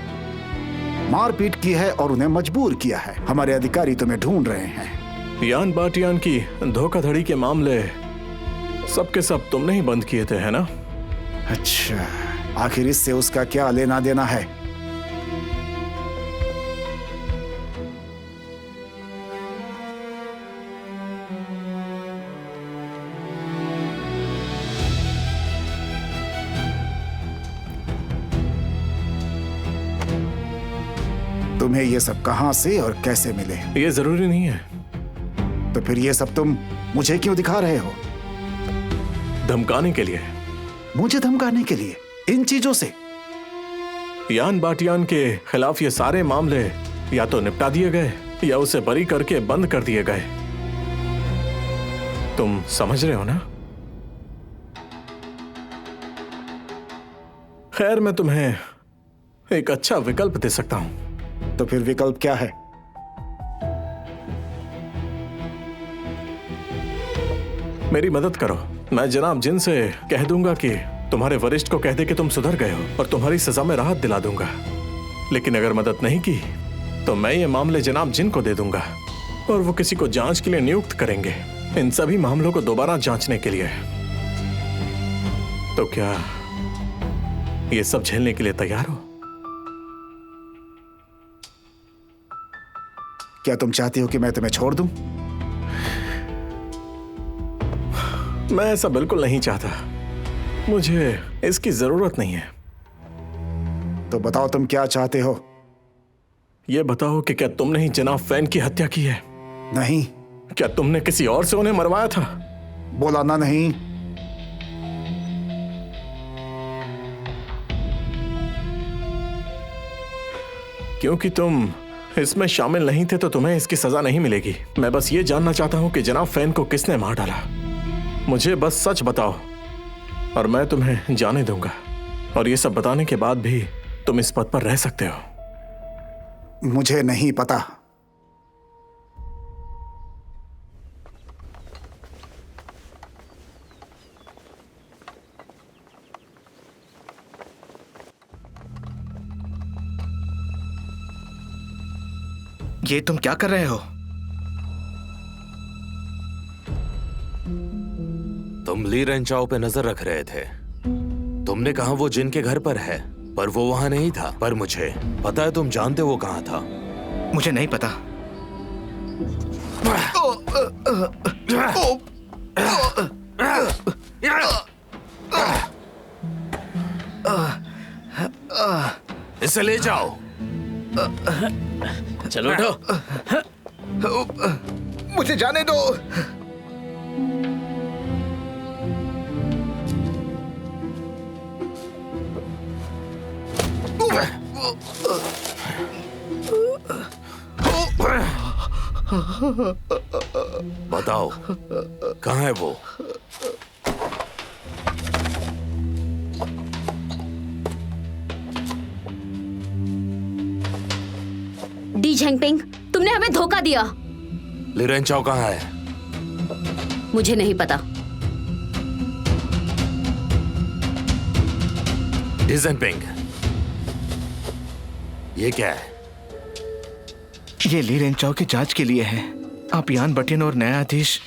मारपीट की है और उन्हें मजबूर किया है। हमारे अधिकारी तुम्हें ढूंढ रहे हैं। यान भाटियान की धोखाधड़ी के मामले सबके सब तुमने ही बंद किए थे, है ना? अच्छा, आखिर इससे उसका क्या लेना देना है? तुम्हें ये सब कहां से और कैसे मिले? ये जरूरी नहीं है। तो फिर ये सब तुम मुझे क्यों दिखा रहे हो? धमकाने के लिए। मुझे धमकाने के लिए? इन चीजों से? यान भाटियान के खिलाफ ये सारे मामले या तो निपटा दिए गए या उसे बरी करके बंद कर दिए गए। तुम समझ रहे हो ना? खैर, मैं तुम्हें एक अच्छा विकल्प दे सकता हूं। तो फिर विकल्प क्या है? मेरी मदद करो। मैं जनाब जिन से कह दूंगा कि तुम्हारे वरिष्ठ को कह दे कि तुम सुधर गए हो और तुम्हारी सजा में राहत दिला दूंगा। लेकिन अगर मदद नहीं की तो मैं ये मामले जनाब जिन को दे दूंगा और वो किसी को जांच के लिए नियुक्त करेंगे, इन सभी मामलों को दोबारा जांचने के लिए। तो क्या ये सब झेलने के लिए तैयार हो? क्या तुम चाहती हो कि मैं तुम्हें छोड़ दूं? मैं ऐसा बिल्कुल नहीं चाहता। मुझे इसकी जरूरत नहीं है। तो बताओ तुम क्या चाहते हो? ये बताओ कि क्या तुमने ही जनाब फैन की हत्या की है? नहीं। क्या तुमने किसी और से उन्हें मरवाया था? बोला ना नहीं। क्योंकि तुम इसमें शामिल नहीं थे तो तुम्हें इसकी सजा नहीं मिलेगी। मैं बस ये जानना चाहता हूं कि जनाब फैन को किसने मार डाला। मुझे बस सच बताओ और मैं तुम्हें जाने दूंगा। और ये सब बताने के बाद भी तुम इस पद पर रह सकते हो। मुझे नहीं पता। ये तुम क्या कर रहे हो? तुम ली रेंचाओ पे नजर रख रहे थे। तुमने कहा वो जिन के घर पर है, पर वो वहां नहीं था। पर मुझे पता है, तुम जानते वो कहां था। मुझे नहीं पता। इसे ले जाओ। चलो उठो। मुझे जाने दो। बताओ कहाँ है वो? डी झेंगपिंग, तुमने हमें धोखा दिया। ली रेंचाओ कहाँ है? मुझे नहीं पता। डी झेंगपिंग, ये क्या है? ये ली रेंचाओ की जांच के लिए है। आप यान बटिन और न्यायाधीश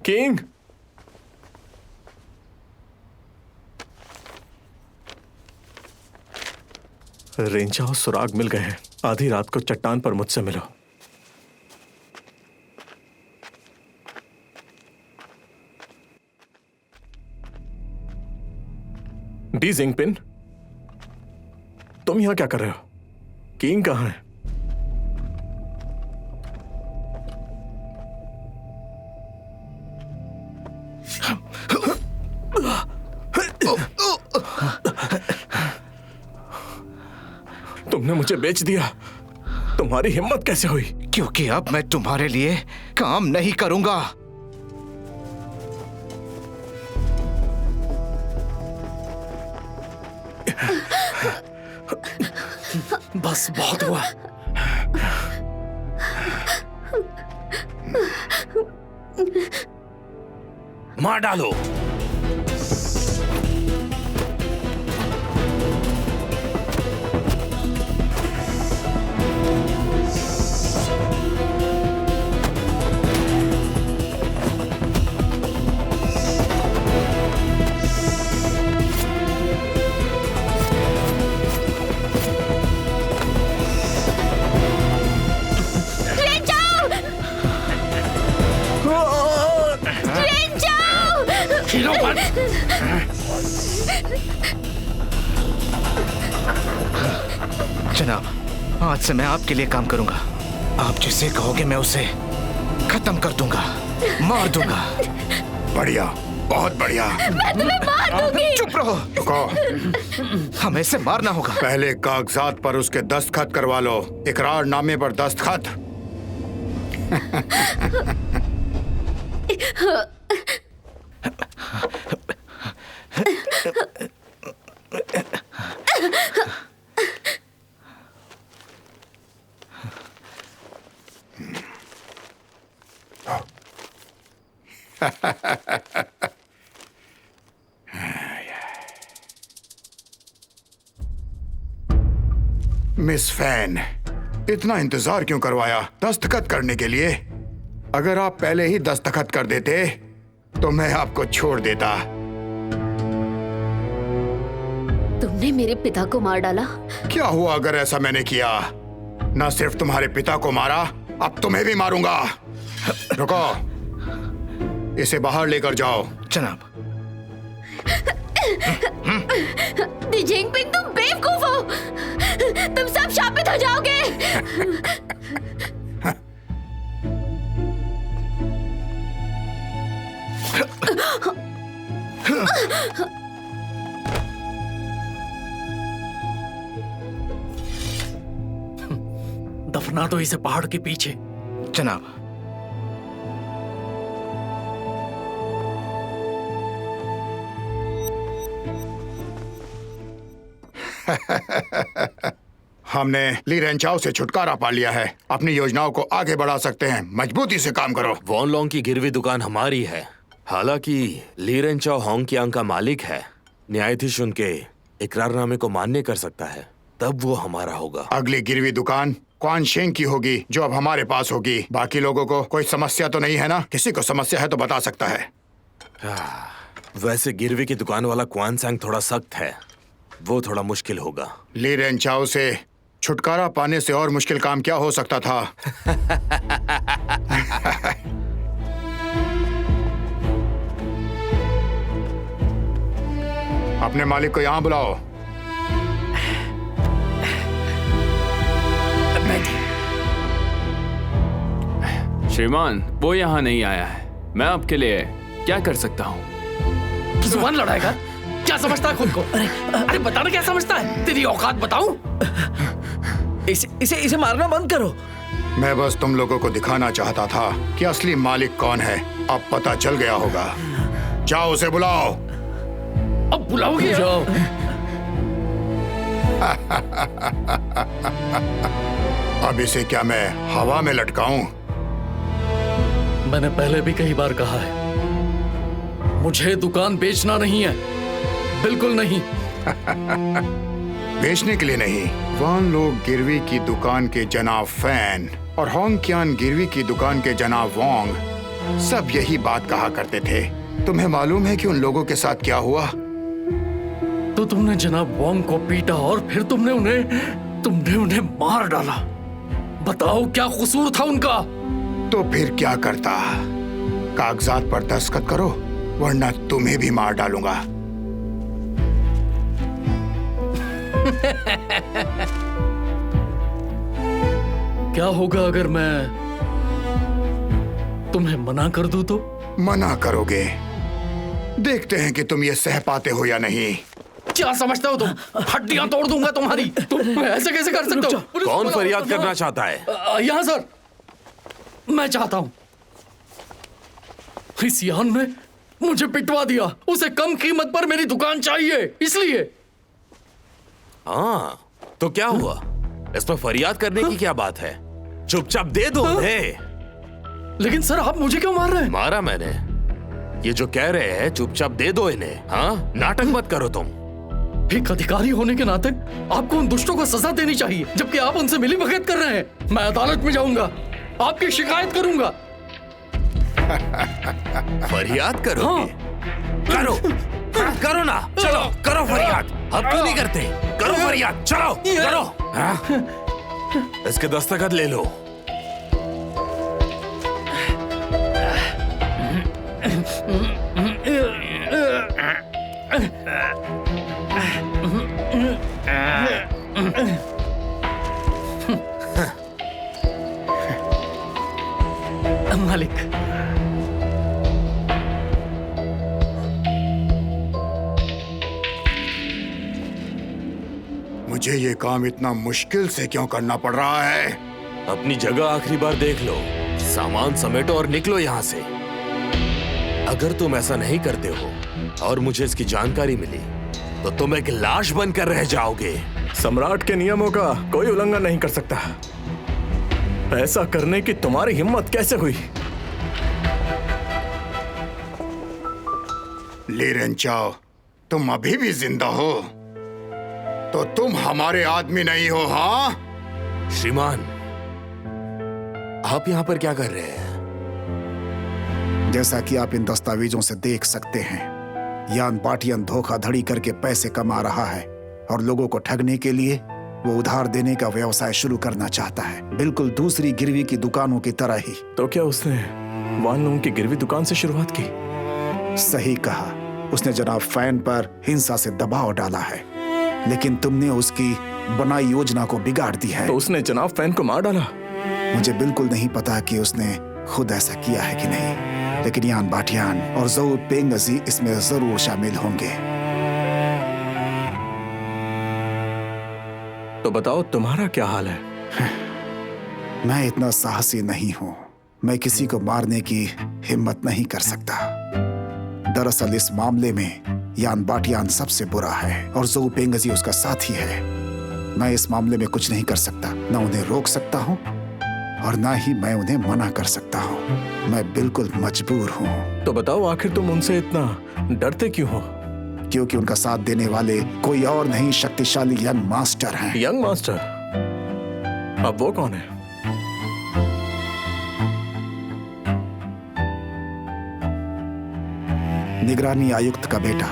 किंग, रेंचाओ सुराग मिल गए हैं। आधी रात को चट्टान पर मुझसे मिलो। डी जिंगपिन, तुम यहां क्या कर रहे हो? किंग कहां है? तुमने मुझे बेच दिया। तुम्हारी हिम्मत कैसे हुई? क्योंकि अब मैं तुम्हारे लिए काम नहीं करूंगा। बस बहुत हुआ। मार डालो। जनाब, आज से मैं आपके लिए काम करूंगा। आप जिसे कहोगे मैं उसे खत्म कर दूंगा, मार दूंगा। बढ़िया, बहुत बढ़िया। मैं तुम्हें मार दूंगी। चुप रहो। रुको। हमें इसे मारना होगा। पहले कागजात पर उसके दस्तखत करवा लो। इकरारनामे पर दस्तखत। मिस फैन, इतना इंतजार क्यों करवाया दस्तखत करने के लिए? अगर आप पहले ही दस्तखत कर देते तो मैं आपको छोड़ देता। तुमने मेरे पिता को मार डाला। क्या हुआ अगर ऐसा मैंने किया? न सिर्फ तुम्हारे पिता को मारा, अब तुम्हें भी मारूंगा। रुको, इसे बाहर लेकर जाओ। जनाब। जिंगपिंग, तुम बेवकूफ हो। तुम सब शापित हो जाओगे। दफना दो इसे पहाड़ के पीछे। जनाब। हमने ली रेंचाओ से छुटकारा पा लिया है। अपनी योजनाओं को आगे बढ़ा सकते हैं। मजबूती से काम करो। वॉन लॉन्ग की गिरवी दुकान हमारी है। हालांकि ली रेंचाओ होंगकियांग का मालिक है। न्यायाधीश उनके इकरारनामे को मान्य कर सकता है, तब वो हमारा होगा। अगली गिरवी दुकान क्वान शेंग की होगी, जो अब हमारे पास होगी। बाकी लोगों को कोई समस्या तो नहीं है ना? किसी को समस्या है तो बता सकता है। वैसे गिरवी की दुकान वाला क्वान सैंग थोड़ा सख्त है, वो थोड़ा मुश्किल होगा। ली रेंचाओ से छुटकारा पाने से और मुश्किल काम क्या हो सकता था? अपने मालिक को यहाँ बुलाओ। श्रीमान, वो यहाँ नहीं आया है। मैं आपके लिए क्या कर सकता हूँ? जुबान लड़ाएगा? क्या समझता है खुद को? अरे बताना, क्या समझता है? तेरी औकात बताऊं? इसे मारना बंद करो। मैं बस तुम लोगों को दिखाना चाहता था कि असली मालिक कौन है। अब पता चल गया होगा। जाओ उसे बुलाओ। अब बुलाओगे? जाओ। अब इसे क्या मैं हवा में लटकाऊं? मैंने पहले भी कई बार कहा है, मुझे दुकान बेचना नहीं है, बिल्कुल नहीं। बेचने के लिए नहीं। वान लोग गिरवी की दुकान के जनाब फैन और होंगकियांग गिरवी की दुकान के जनाब वोंग सब यही बात कहा करते थे। तुम्हें मालूम है कि उन लोगों के साथ क्या हुआ? तो तुमने जनाब वोंग को पीटा और फिर तुमने उन्हें मार डाला। बताओ, क्या कसूर था उनका? तो फिर क्या करता? कागजात पर दस्तखत करो, वरना तुम्हें भी मार डालूंगा। क्या होगा अगर मैं तुम्हें मना कर दूं तो? मना करोगे? देखते हैं कि तुम ये सह पाते हो या नहीं। क्या समझते हो तुम? हड्डियां तोड़ दूंगा तुम्हारी। तुम ऐसे कैसे कर सकते हो? कौन फरियाद करना चाहता है? यहाँ सर, मैं चाहता हूं। इस यान ने मुझे पिटवा दिया। उसे कम कीमत पर मेरी दुकान चाहिए, इसलिए। हाँ, तो क्या हुआ? इस पर फरियाद करने की क्या बात है? चुपचाप दे दो उन्हें। लेकिन सर, आप मुझे क्यों मार रहे हैं? मारा मैंने। ये जो कह रहे हैं चुपचाप दे दो इन्हें। हाँ, नाटक मत करो तुम। एक अधिकारी होने के नाते आपको उन दुष्टों को सजा देनी चाहिए, जबकि आप उनसे मिलीभगत कर रहे हैं। मैं अदालत में जाऊंगा, आपकी शिकायत करूंगा। फरियाद करो? हाँ। करो ना, चलो करो फरियाद। अब क्यों नहीं करते? करो फरियाद, चलो करो। हाँ? इसके दस्तखत ले लो। मालिक, मुझे ये काम इतना मुश्किल से क्यों करना पड़ रहा है? अपनी जगह आखिरी बार देख लो। सामान समेटो और निकलो यहाँ से। अगर तुम ऐसा नहीं करते हो और मुझे इसकी जानकारी मिली तो तुम एक लाश बनकर रह जाओगे। सम्राट के नियमों का कोई उल्लंघन नहीं कर सकता। ऐसा करने की तुम्हारी हिम्मत कैसे हुई? ली रेंचाओ, तुम अभी भी जिंदा हो? तो तुम हमारे आदमी नहीं हो? हाँ श्रीमान, आप यहाँ पर क्या कर रहे हैं? जैसा कि आप इन दस्तावेजों से देख सकते हैं, यान पाटियन धोखाधड़ी करके पैसे कमा रहा है और लोगों को ठगने के लिए वो उधार देने का व्यवसाय शुरू करना चाहता है, बिल्कुल दूसरी गिरवी की दुकानों की तरह ही। तो क्या उसने वान लोंग की गिरवी दुकान से शुरुआत की? सही कहा, उसने जनाब फैन पर हिंसा से दबाव डाला है, लेकिन तुमने उसकी बनाई योजना को बिगाड़ दी है। तो उसने जनाब फैन को मार डाला? मुझे बिल्कुल नहीं पता कि उसने खुद ऐसा किया है कि नहीं, लेकिन यान बाटियान और ज़ोउ पेंगजी इसमें जरूर शामिल होंगे। तो बताओ तुम्हारा क्या हाल है? मैं इतना साहसी नहीं हूं, मैं किसी को मारने की हिम्मत नहीं कर सकता। दरअसल इस मामले में यान बाटियान सबसे बुरा है और ज़ोउ पेंगजी उसका साथी है। मैं इस मामले में कुछ नहीं कर सकता, न उन्हें रोक सकता हूं और ना ही मैं उन्हें मना कर सकता हूं। मैं बिल्कुल मजबूर हूं। तो बताओ आखिर तुम उनसे इतना डरते क्यों हो? क्योंकि उनका साथ देने वाले कोई और नहीं, शक्तिशाली यंग मास्टर हैं। Young master? अब वो कौन है? निगरानी आयुक्त का बेटा।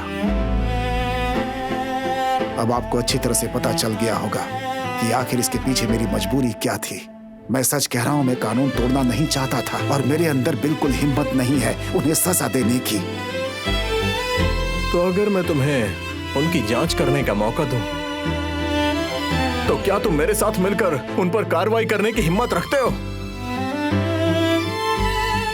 अब आपको अच्छी तरह से पता चल गया होगा कि आखिर इसके पीछे मेरी मजबूरी क्या थी। मैं सच कह रहा हूं, मैं कानून तोड़ना नहीं चाहता था और मेरे अंदर बिल्कुल हिम्मत नहीं है उन्हें सजा देने की। तो अगर मैं तुम्हें उनकी जांच करने का मौका दूं, तो क्या तुम मेरे साथ मिलकर उन पर कार्रवाई करने की हिम्मत रखते हो?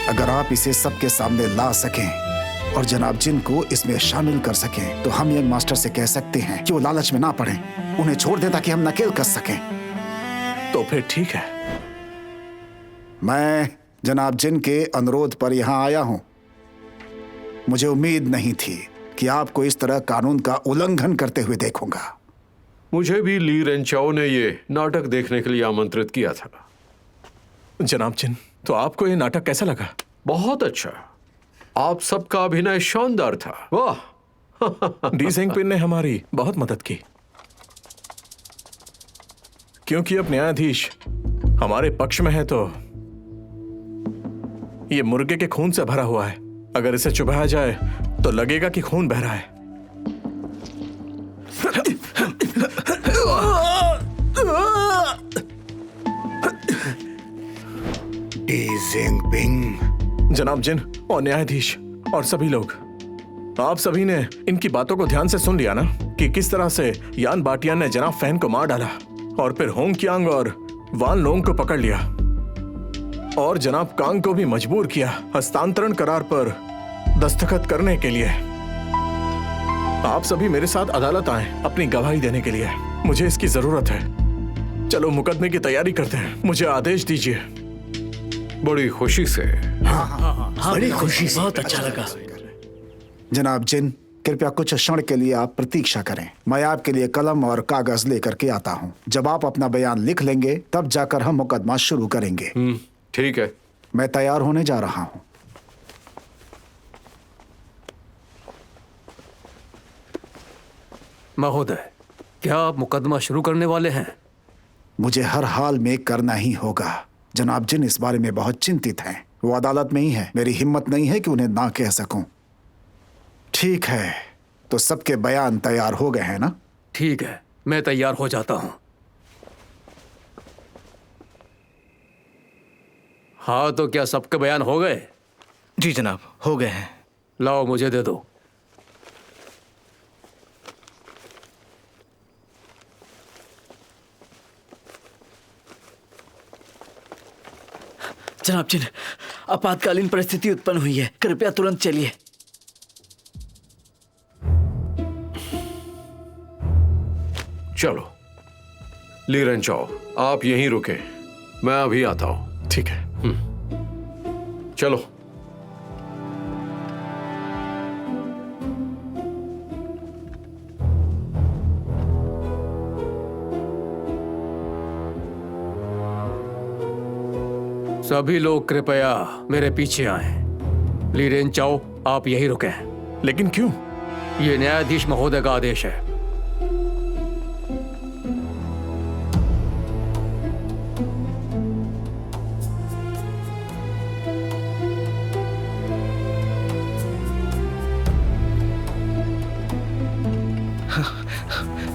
अगर आप इसे सबके सामने ला सकें और जनाब जिन को इसमें शामिल कर सकें, तो हम यंग मास्टर से कह सकते हैं कि वो लालच में ना पड़ें, उन्हें छोड़ दें ताकि हम नकेल कस सकें। तो फिर ठीक है। मैं जनाब जिन के अनुरोध पर यहाँ आया हूँ। मुझे उम्मीद नहीं थी कि आपको इस तरह कानून का उल्लंघन करते हुए देखूंगा। मुझे भी ली रेंचाओ ने ये नाटक देखने के लिए आमंत्रित किया था। जनाब जिन, तो आपको ये नाटक कैसा लगा? बहुत अच्छा। आप सबका अभिनय शानदार था। वाह। डी जेंगपिन ने हमारी बहुत मदद की, क्योंकि अब न्यायाधीश हमारे पक्ष में है तो ये मुर्गे के खून से भरा हुआ है। अगर इसे चुभाया जाए तो लगेगा कि खून बह रहा है। डी जेंगपिंग, जनाब जिन और न्यायाधीश और सभी लोग, आप सभी ने इनकी बातों को ध्यान से सुन लिया ना कि किस तरह से यान बाटियान ने जनाब फैन को मार डाला और फिर होंग क्यांग और वान लोंग को पकड़ लिया और जनाब कांग को भी मजबूर किया हस्तांतरण करार पर दस्तखत करने के लिए। आप सभी मेरे साथ अदालत आए अपनी गवाही देने के लिए। मुझे इसकी जरूरत है। चलो मुकदमे की तैयारी करते हैं। मुझे आदेश दीजिए। बड़ी खुशी से। हाँ, बड़ी खुशी से। बहुत अच्छा लगा। जनाब जिन, कृपया कुछ क्षण के लिए आप प्रतीक्षा करें। मैं आपके लिए कलम और कागज लेकर के आता हूँ। जब आप अपना बयान लिख लेंगे तब जाकर हम मुकदमा शुरू करेंगे। ठीक है। मैं तैयार होने जा रहा हूँ। महोदय, क्या आप मुकदमा शुरू करने वाले हैं? मुझे हर हाल में करना ही होगा। जनाब जिन इस बारे में बहुत चिंतित हैं। वो अदालत में ही है। मेरी हिम्मत नहीं है कि उन्हें ना कह सकूं। ठीक है, तो सबके बयान तैयार हो गए हैं ना? ठीक है, मैं तैयार हो जाता हूं। हाँ, तो क्या सबके बयान हो गए? जी जनाब, हो गए हैं। लाओ, मुझे दे दो। जनाब जिन, आपातकालीन परिस्थिति उत्पन्न हुई है, कृपया तुरंत चलिए। चलो ली रेंचाओ, आप यहीं रुके, मैं अभी आता हूं। ठीक है। चलो। सभी लोग कृपया मेरे पीछे आए। ली रेंचाओ, आप यहीं रुके। लेकिन क्यों? ये न्यायाधीश महोदय का आदेश है।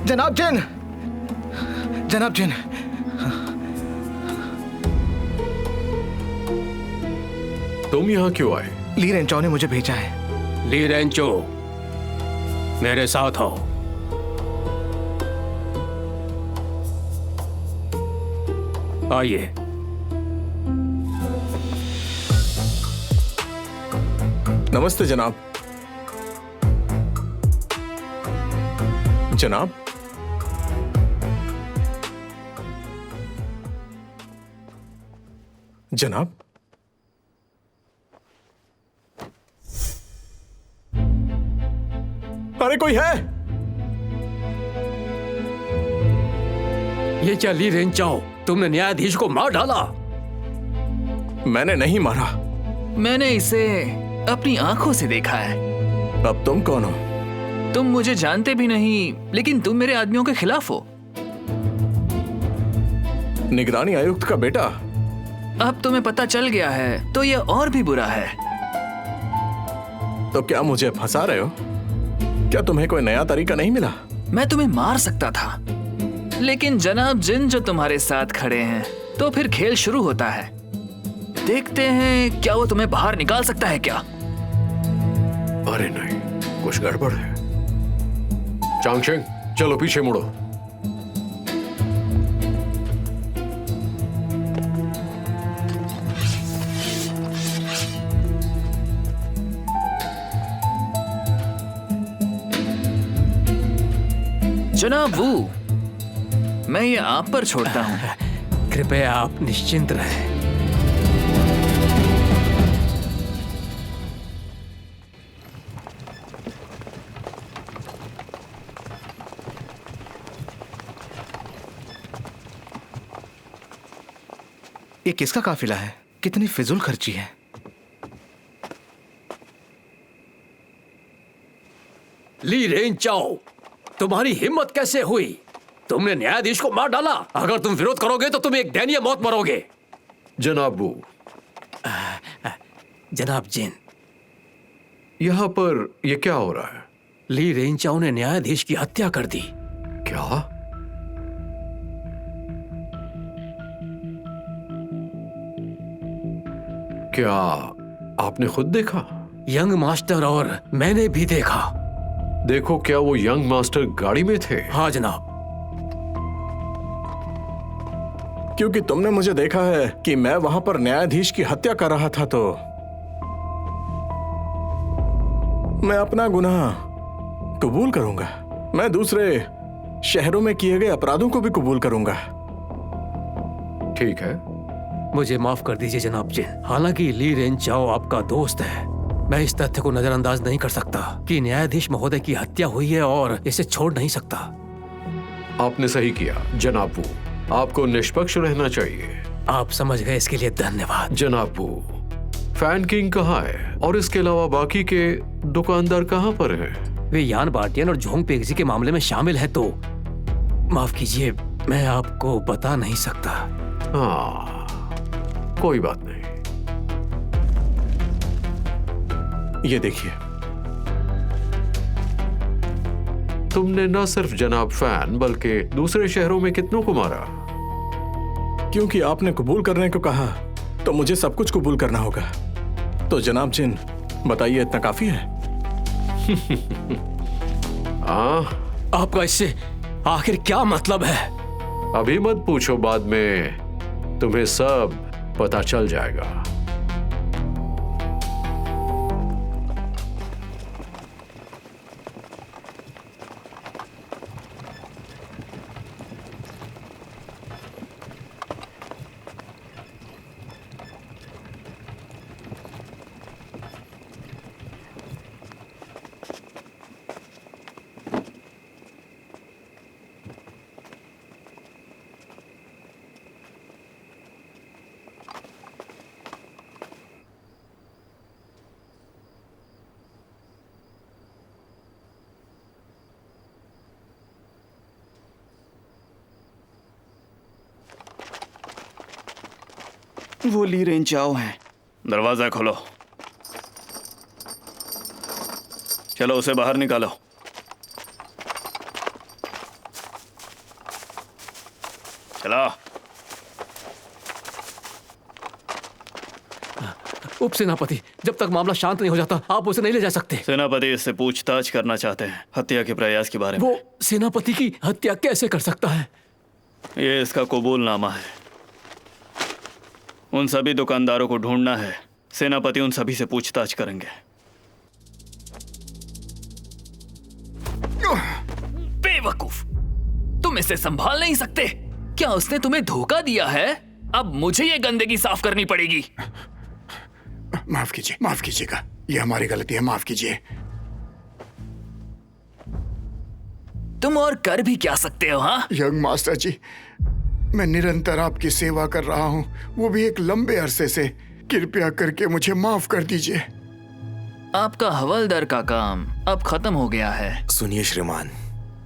जनाब जिन, जनाब जिन। तुम यहाँ क्यों आए? ली रेंचाओ ने मुझे भेजा है। ली रेंचो, मेरे साथ आओ। आइए। नमस्ते जनाब। जनाब, जनाब, अरे कोई है? ये क्या ली रेंचाओ, तुमने न्यायाधीश को मार डाला? मैंने नहीं मारा। मैंने इसे अपनी आंखों से देखा है। अब तुम कौन हो? तुम मुझे जानते भी नहीं, लेकिन तुम मेरे आदमियों के खिलाफ हो। निगरानी आयुक्त का बेटा। अब तुम्हें पता चल गया है तो यह और भी बुरा है। तो क्या मुझे फंसा रहे हो? क्या तुम्हें कोई नया तरीका नहीं मिला? मैं तुम्हें मार सकता था, लेकिन जनाब जिन जो तुम्हारे साथ खड़े हैं, तो फिर खेल शुरू होता है। देखते हैं क्या वो तुम्हें बाहर निकाल सकता है क्या? अरे नहीं, कुछ गड़बड़ है। चांगशेंग, चलो पीछे मुड़ो। जनाब वू, मैं ये आप पर छोड़ता हूं। कृपया आप निश्चिंत रहें। ये किसका काफिला है? कितनी फिजूल खर्ची है। ली रेंचाओ, तुम्हारी हिम्मत कैसे हुई? तुमने न्यायाधीश को मार डाला। अगर तुम विरोध करोगे तो तुम एक दयनीय मौत मरोगे। जनाब वो, जनाब जिन, यहाँ पर ये क्या हो रहा है? ली रेंचाओ ने न्यायाधीश की हत्या कर दी। क्या? क्या आपने खुद देखा? यंग मास्टर और मैंने भी देखा। देखो, क्या वो यंग मास्टर गाड़ी में थे? हाँ जनाब। क्योंकि तुमने मुझे देखा है कि मैं वहां पर न्यायाधीश की हत्या कर रहा था, तो मैं अपना गुनाह कबूल करूंगा। मैं दूसरे शहरों में किए गए अपराधों को भी कबूल करूंगा। ठीक है, मुझे माफ कर दीजिए जनाब जिन। हालांकि ली रेंचाओ आपका दोस्त है, मैं इस तथ्य को नजरअंदाज नहीं कर सकता कि न्यायाधीश महोदय की हत्या हुई है और इसे छोड़ नहीं सकता। आपने सही किया जनाब वो, आपको निष्पक्ष रहना चाहिए। आप समझ गए, इसके लिए धन्यवाद। जनाब वो, फैन किंग कहाँ है? और इसके अलावा बाकी के दुकानदार कहाँ पर हैं? वे यान बार्टियन और झोंग पेगजी के मामले में शामिल है, तो माफ कीजिए, मैं आपको बता नहीं सकता। हाँ, कोई बात नहीं। ये देखिए, तुमने न सिर्फ जनाब फैन बल्कि दूसरे शहरों में कितनों को मारा? क्योंकि आपने कबूल करने को कहा तो मुझे सब कुछ कबूल करना होगा। तो जनाब जिन, बताइए, इतना काफी है? आपका इससे आखिर क्या मतलब है? अभी मत पूछो, बाद में तुम्हें सब पता चल जाएगा। वो ली रेंचाओ है। दरवाजा खोलो। चलो, उसे बाहर निकालो। चला। उप सेनापति, जब तक मामला शांत नहीं हो जाता आप उसे नहीं ले जा सकते। सेनापति इससे पूछताछ करना चाहते हैं हत्या के प्रयास के बारे में। वो सेनापति की हत्या कैसे कर सकता है? ये इसका कबूलनामा है। उन सभी दुकानदारों को ढूंढना है। सेनापति उन सभी से पूछताछ करेंगे। बेवकूफ, तुम इसे संभाल नहीं सकते। क्या उसने तुम्हें धोखा दिया है? अब मुझे ये गंदगी साफ करनी पड़ेगी। माफ कीजिएगा, ये हमारी गलती है, माफ कीजिए। तुम और कर भी क्या सकते हो? हाँ यंग मास्टर जी, मैं निरंतर आपकी सेवा कर रहा हूँ, वो भी एक लंबे अरसे से। कृपया करके मुझे माफ कर दीजिए। आपका हवलदार का काम अब खत्म हो गया है। सुनिए श्रीमान,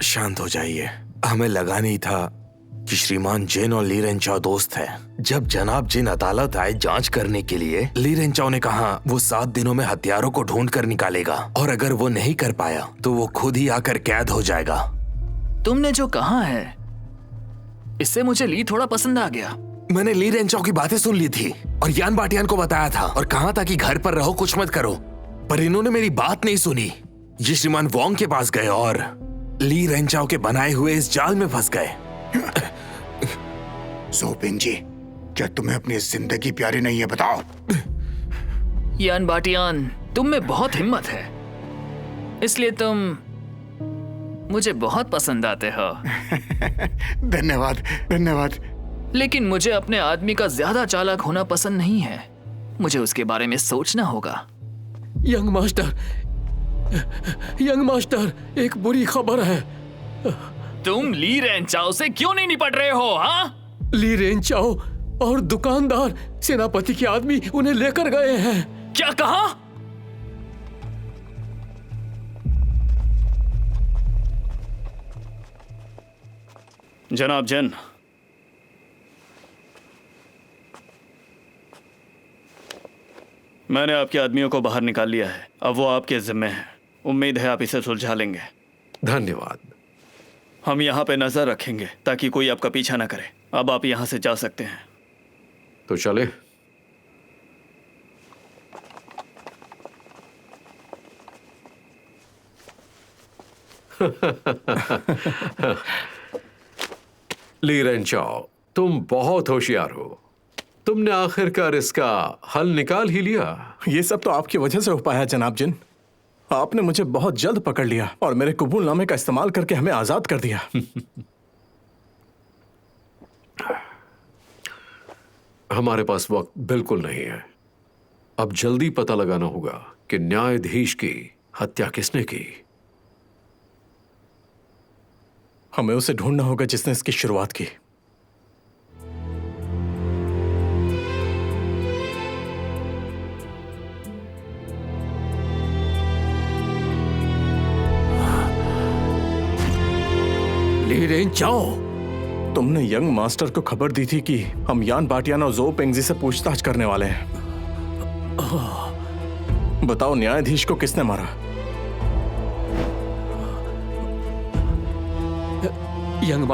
शांत हो जाइए। हमें लगा नहीं था कि श्रीमान जिन और ली रेंचाओ दोस्त है। जब जनाब जिन अदालत आए जांच करने के लिए, ली रेंचाओ ने कहा वो 7 दिनों में हथियारों को ढूंढ कर निकालेगा और अगर वो नहीं कर पाया तो वो खुद ही आकर कैद हो जाएगा। तुमने जो कहा है इससे मुझे ली थोड़ा पसंद आ गया। मैंने ली रेंचाओ की बातें सुन ली थी और यान बाटियान को बताया था और कहा था कि घर पर रहो, कुछ मत करो, पर इन्होंने मेरी बात नहीं सुनी। ये श्रीमान वोंग के पास गए और ली रेंचाओ के बनाए हुए इस जाल में फंस गए। जोपिंग जी, क्या तुम्हें अपनी जिंदगी प्यारी नहीं है? बताओ। यान बाटियान, तुम में बहुत हिम्मत है, इसलिए तुम मुझे बहुत पसंद आते हो। धन्यवाद। लेकिन मुझे अपने आदमी का ज्यादा चालाक होना पसंद नहीं है। मुझे उसके बारे में सोचना होगा। यंग मास्टर, एक बुरी खबर है। तुम ली रेंचाओ से क्यों नहीं निपट रहे हो? हाँ, ली रेंचाओ और दुकानदार सेनापति के आदमी उन्हें लेकर गए हैं। क्या कहा? जनाब जिन, मैंने आपके आदमियों को बाहर निकाल लिया है। अब वो आपके जिम्मे है। उम्मीद है आप इसे सुलझा लेंगे। धन्यवाद। हम यहाँ पे नजर रखेंगे ताकि कोई आपका पीछा ना करे। अब आप यहाँ से जा सकते हैं। तो चले। ली रेंचाओ, तुम बहुत होशियार हो। तुमने आखिरकार इसका हल निकाल ही लिया। ये सब तो आपकी वजह से हो पाया जनाब जिन। आपने मुझे बहुत जल्द पकड़ लिया और मेरे कबूलनामे का इस्तेमाल करके हमें आजाद कर दिया। हमारे पास वक्त बिल्कुल नहीं है। अब जल्दी पता लगाना होगा कि न्यायाधीश की हत्या किसने की। हमें उसे ढूंढना होगा जिसने इसकी शुरुआत की। ली रेंचाओ, तुमने यंग मास्टर को खबर दी थी कि हम यान बाटियान और जो पेंगजी से पूछताछ करने वाले हैं। बताओ, न्यायाधीश को किसने मारा? यंग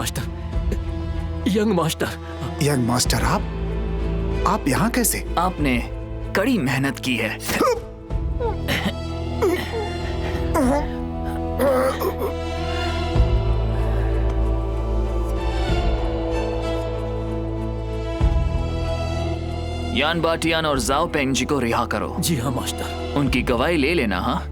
मास्टर, आप यहाँ कैसे? आपने कड़ी मेहनत की है। यान बाटियान और जाओ पेंगजी को रिहा करो। जी हाँ मास्टर। उनकी गवाही ले लेना। हाँ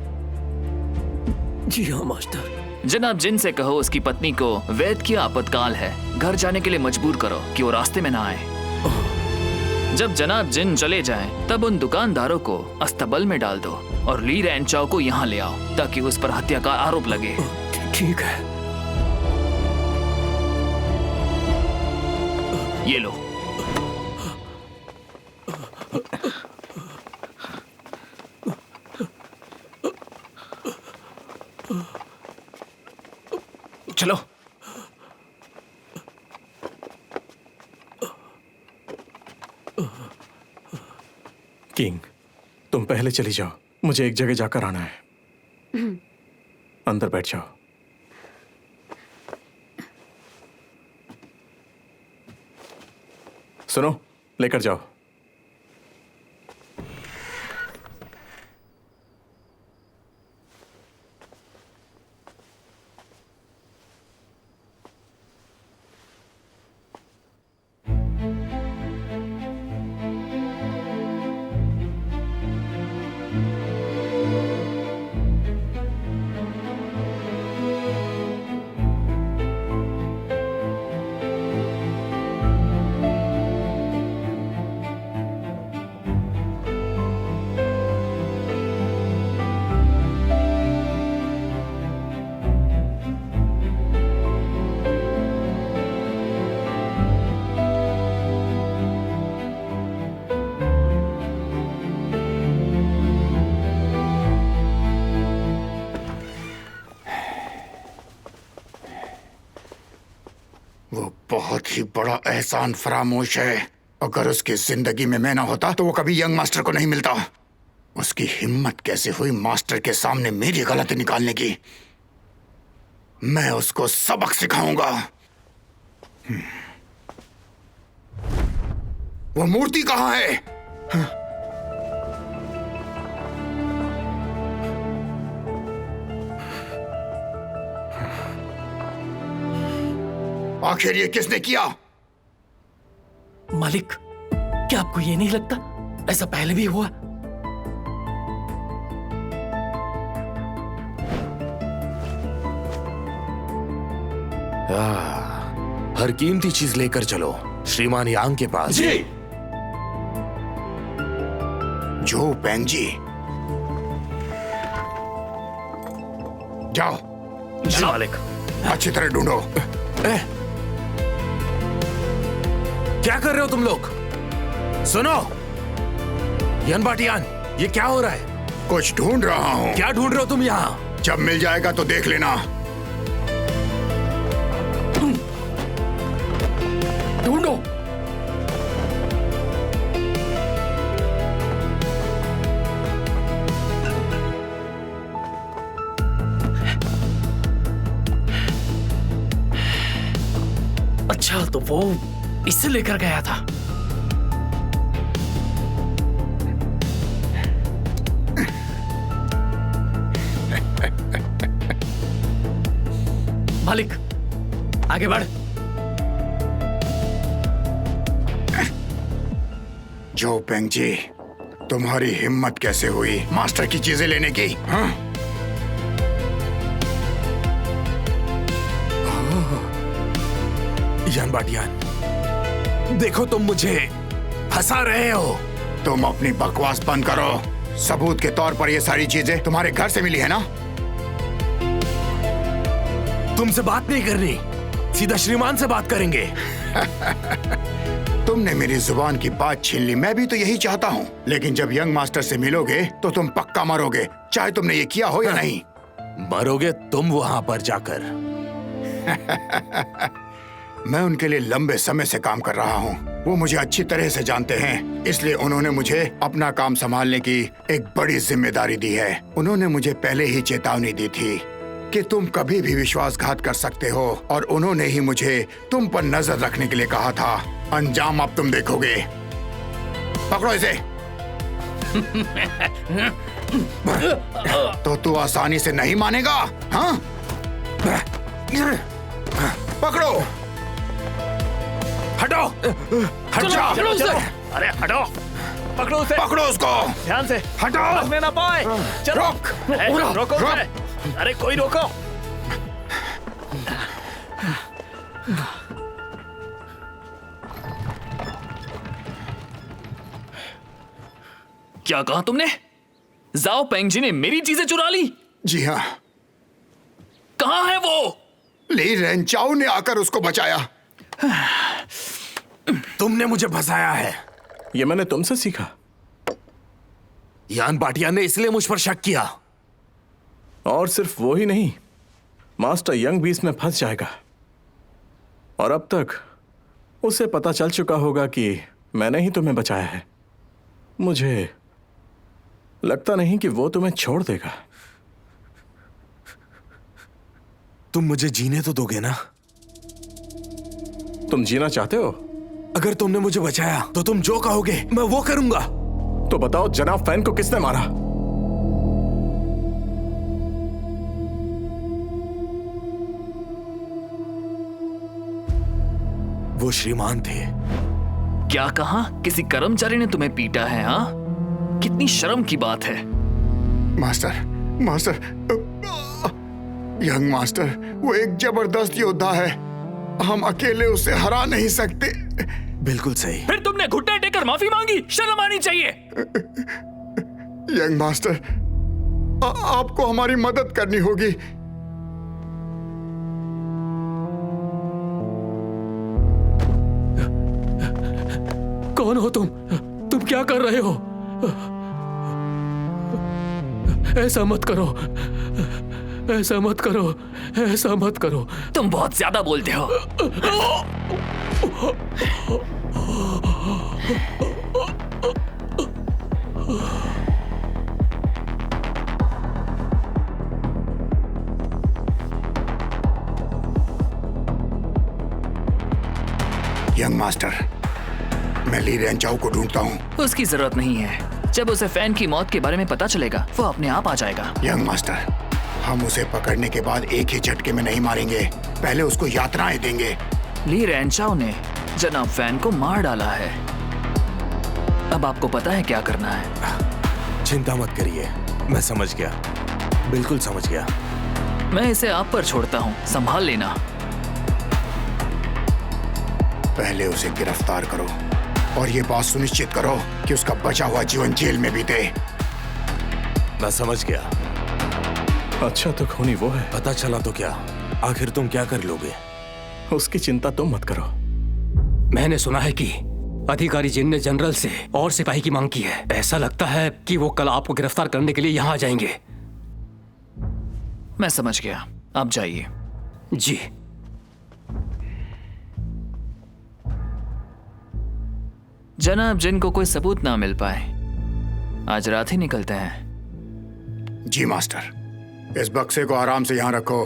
जी हाँ मास्टर। जनाब जिन से कहो उसकी पत्नी को वैद की आपातकाल है, घर जाने के लिए मजबूर करो कि वो रास्ते में ना आए। जब जनाब जिन चले जाएं, तब उन दुकानदारों को अस्तबल में डाल दो और ली रेंचाओ को यहाँ ले आओ ताकि उस पर हत्या का आरोप लगे। ठीक है। ये लो। चलो। किंग, तुम पहले चली जाओ, मुझे एक जगह जाकर आना है। अंदर बैठ जाओ। सुनो, लेकर जाओ। वो बहुत ही बड़ा एहसान फरामोश है। अगर उसकी जिंदगी में मैं ना होता तो वो कभी यंग मास्टर को नहीं मिलता। उसकी हिम्मत कैसे हुई मास्टर के सामने मेरी गलती निकालने की। मैं उसको सबक सिखाऊंगा। वो मूर्ति कहाँ है? आखिर ये किसने किया? मालिक, क्या आपको ये नहीं लगता ऐसा पहले भी हुआ? हर कीमती चीज लेकर चलो श्रीमान यांग के पास। जी। जो पेंग जी, जाओ। जी मालिक। अच्छी तरह ढूंढो। क्या कर रहे हो तुम लोग? सुनो यन बाटियान, ये क्या हो रहा है? कुछ ढूंढ रहा हूँ। क्या ढूंढ रहे हो तुम यहाँ? जब मिल जाएगा तो देख लेना। ढूंढो। अच्छा, तो वो इससे लेकर गया था। मालिक, आगे बढ़। जो पेंग जी, तुम्हारी हिम्मत कैसे हुई मास्टर की चीजें लेने की? हाँ? यान बाटियान, देखो तुम मुझे फंसा रहे हो। तुम अपनी बकवास बंद करो। सबूत के तौर पर ये सारी चीजें तुम्हारे घर से मिली है ना? तुमसे बात नहीं करनी, सीधा श्रीमान से बात करेंगे। तुमने मेरी जुबान की बात छीन ली। मैं भी तो यही चाहता हूँ, लेकिन जब यंग मास्टर से मिलोगे तो तुम पक्का मरोगे, चाहे तुमने ये किया हो या नहीं। मरोगे तुम वहां पर जाकर। मैं उनके लिए लंबे समय से काम कर रहा हूँ। वो मुझे अच्छी तरह से जानते हैं, इसलिए उन्होंने मुझे अपना काम संभालने की एक बड़ी जिम्मेदारी दी है। उन्होंने मुझे पहले ही चेतावनी दी थी कि तुम कभी भी विश्वासघात कर सकते हो, और उन्होंने ही मुझे तुम पर नजर रखने के लिए कहा था। अंजाम अब तुम देखोगे। पकड़ो इसे। तो तू आसानी से नहीं मानेगा, हाँ? पकड़ो। हटो, हट जाओ। अरे हटो। पकड़ो उसे। पकड़ो उसको ध्यान से। हटो। भागने ना पाए। चलो। रोको उसे। अरे कोई रोको। क्या कहा तुमने? जाओ पेंगजी ने मेरी चीजें चुरा ली? जी हाँ। कहाँ है वो? ली रेंचाओ ने आकर उसको बचाया। तुमने मुझे फंसाया है। ये मैंने तुमसे सीखा। यान बाटिया ने इसलिए मुझ पर शक किया। और सिर्फ वो ही नहीं, मास्टर यंग भी इसमें फंस जाएगा। और अब तक उसे पता चल चुका होगा कि मैंने ही तुम्हें बचाया है। मुझे लगता नहीं कि वो तुम्हें छोड़ देगा। तुम मुझे जीने तो दोगे ना? तुम जीना चाहते हो? अगर तुमने मुझे बचाया तो तुम जो कहोगे मैं वो करूंगा। तो बताओ जनाब फैन को किसने मारा? वो श्रीमान थे। क्या कहा? किसी कर्मचारी ने तुम्हें पीटा है? हाँ, कितनी शर्म की बात है। मास्टर, मास्टर, यंग मास्टर, वो एक जबरदस्त योद्धा है। हम अकेले उसे हरा नहीं सकते। बिल्कुल सही। फिर तुमने घुटने टेकर माफी मांगी? शर्म आनी चाहिए। यंग मास्टर, आपको हमारी मदद करनी होगी। कौन हो तुम? तुम क्या कर रहे हो? ऐसा मत करो, ऐसा मत करो, ऐसा मत करो। तुम बहुत ज्यादा बोलते हो। यंग मास्टर, मैं ली रेंचाओ को ढूंढता हूँ। उसकी जरूरत नहीं है। जब उसे फैन की मौत के बारे में पता चलेगा वो अपने आप आ जाएगा। यंग मास्टर, हम उसे पकड़ने के बाद एक ही झटके में नहीं मारेंगे, पहले उसको यातनाएं देंगे। ली रेंचाओ ने जनाब फैन को मार डाला है। अब आपको पता है क्या करना है। चिंता मत करिए, मैं समझ गया, बिल्कुल समझ गया। मैं इसे आप पर छोड़ता हूँ, संभाल लेना। पहले उसे गिरफ्तार करो और ये बात सुनिश्चित करो कि उसका बचा हुआ जीवन जेल में बीते। मैं समझ गया। अच्छा तो खूनी वो है। पता चला तो क्या? आखिर तुम क्या कर लोगे? उसकी चिंता तुम मत करो। मैंने सुना है कि अधिकारी जिन ने जनरल से और सिपाही की मांग की है। ऐसा लगता है कि वो कल आपको गिरफ्तार करने के लिए यहाँ आ जाएंगे। मैं समझ गया, आप जाइए। जी। जनाब जिनको कोई सबूत ना मिल पाए, आज रात ही निकलते हैं। जी मास्टर, इस बक्से को आराम से यहाँ रखो।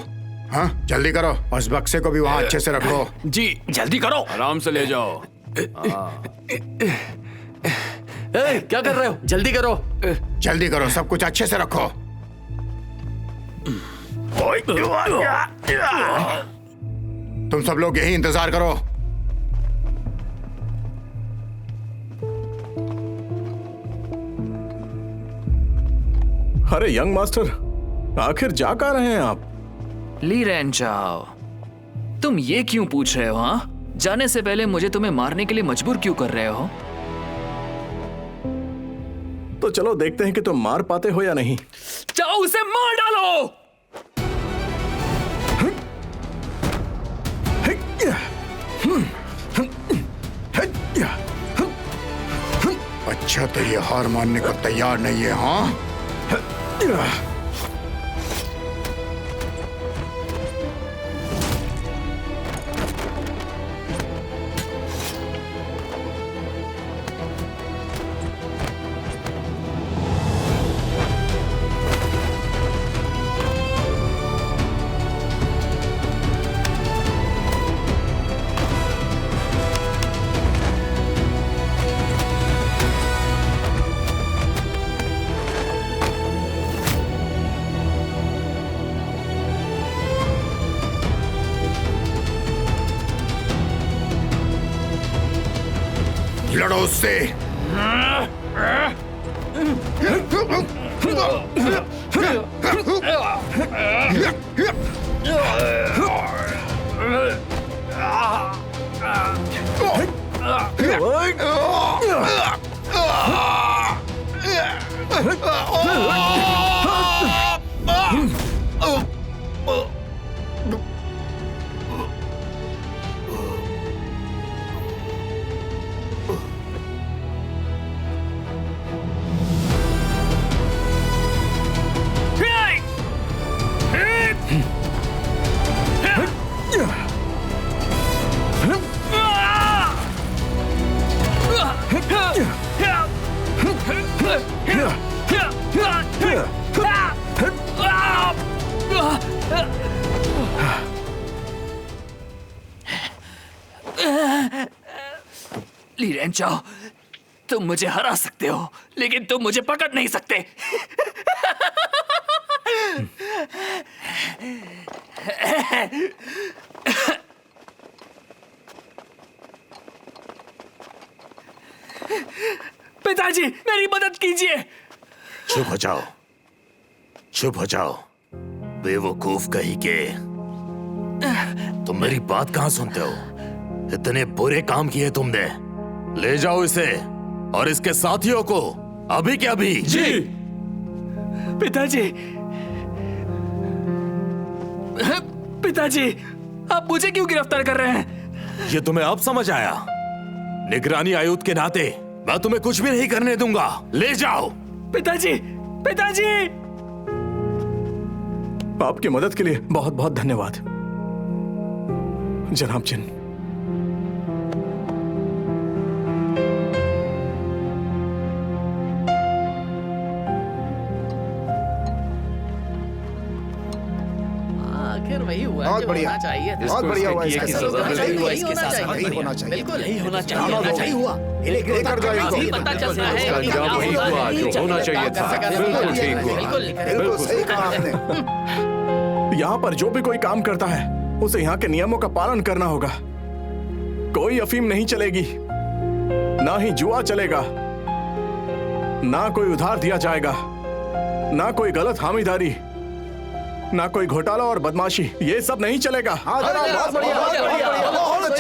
हाँ, जल्दी करो और इस बक्से को भी वहाँ अच्छे से रखो। जी, जल्दी करो। आराम से ले जाओ। क्या कर रहे हो? जल्दी करो। जल्दी करो, सब कुछ अच्छे से रखो। तुम सब लोग यही इंतजार करो। अरे यंग मास्टर, आखिर जा कहाँ रहे हैं आप? ली रेंचाओ, तुम ये क्यों पूछ रहे हो? हाँ, जाने से पहले मुझे तुम्हें मारने के लिए मजबूर क्यों कर रहे हो? तो चलो देखते हैं कि तुम मार पाते हो या नहीं। जाओ उसे मार डालो। अच्छा तो ये हार मानने को तैयार नहीं है। हाँ, लड़ो उससे। ली रेंचाओ, तुम मुझे हरा सकते हो लेकिन तुम मुझे पकड़ नहीं सकते। पिताजी मेरी मदद कीजिए। चुप हो जाओ, चुप हो जाओ, बेवकूफ कहीं के। तुम मेरी बात कहां सुनते हो? इतने बुरे काम किए तुमने। ले जाओ इसे और इसके साथियों को अभी के अभी। जी पिताजी। पिताजी आप मुझे क्यों गिरफ्तार कर रहे हैं? ये तुम्हें अब समझ आया? निगरानी आयुक्त के नाते मैं तुम्हें कुछ भी नहीं करने दूंगा। ले जाओ। पिताजी, पिताजी। आपकी मदद के लिए बहुत बहुत धन्यवाद जनाब जिन। आखिर वही हुआ बहुत जो बढ़िया, होना चाहिए था। बहुत बढ़िया हुआ इसके साथ। वही होना चाहिए। बिल्कुल यही होना चाहिए। सही हुआ। लेकर जाओ इसको। अभी पता चल रहा है इसका कि अंजाम वही हुआ जो होना चाहिए था। बिल्कुल ठीक हुआ। बिल्कुल सही कहा आपने। यहाँ पर जो भी कोई काम करता है उसे यहाँ के नियमों का पालन करना होगा। कोई अफीम नहीं चलेगी, ना ही जुआ चलेगा, ना कोई उधार दिया जाएगा, ना कोई गलत हामीदारी, ना कोई घोटाला और बदमाशी। ये सब नहीं चलेगा। हाँ जनाब, बहुत बढ़िया, बहुत बढ़िया, बहुत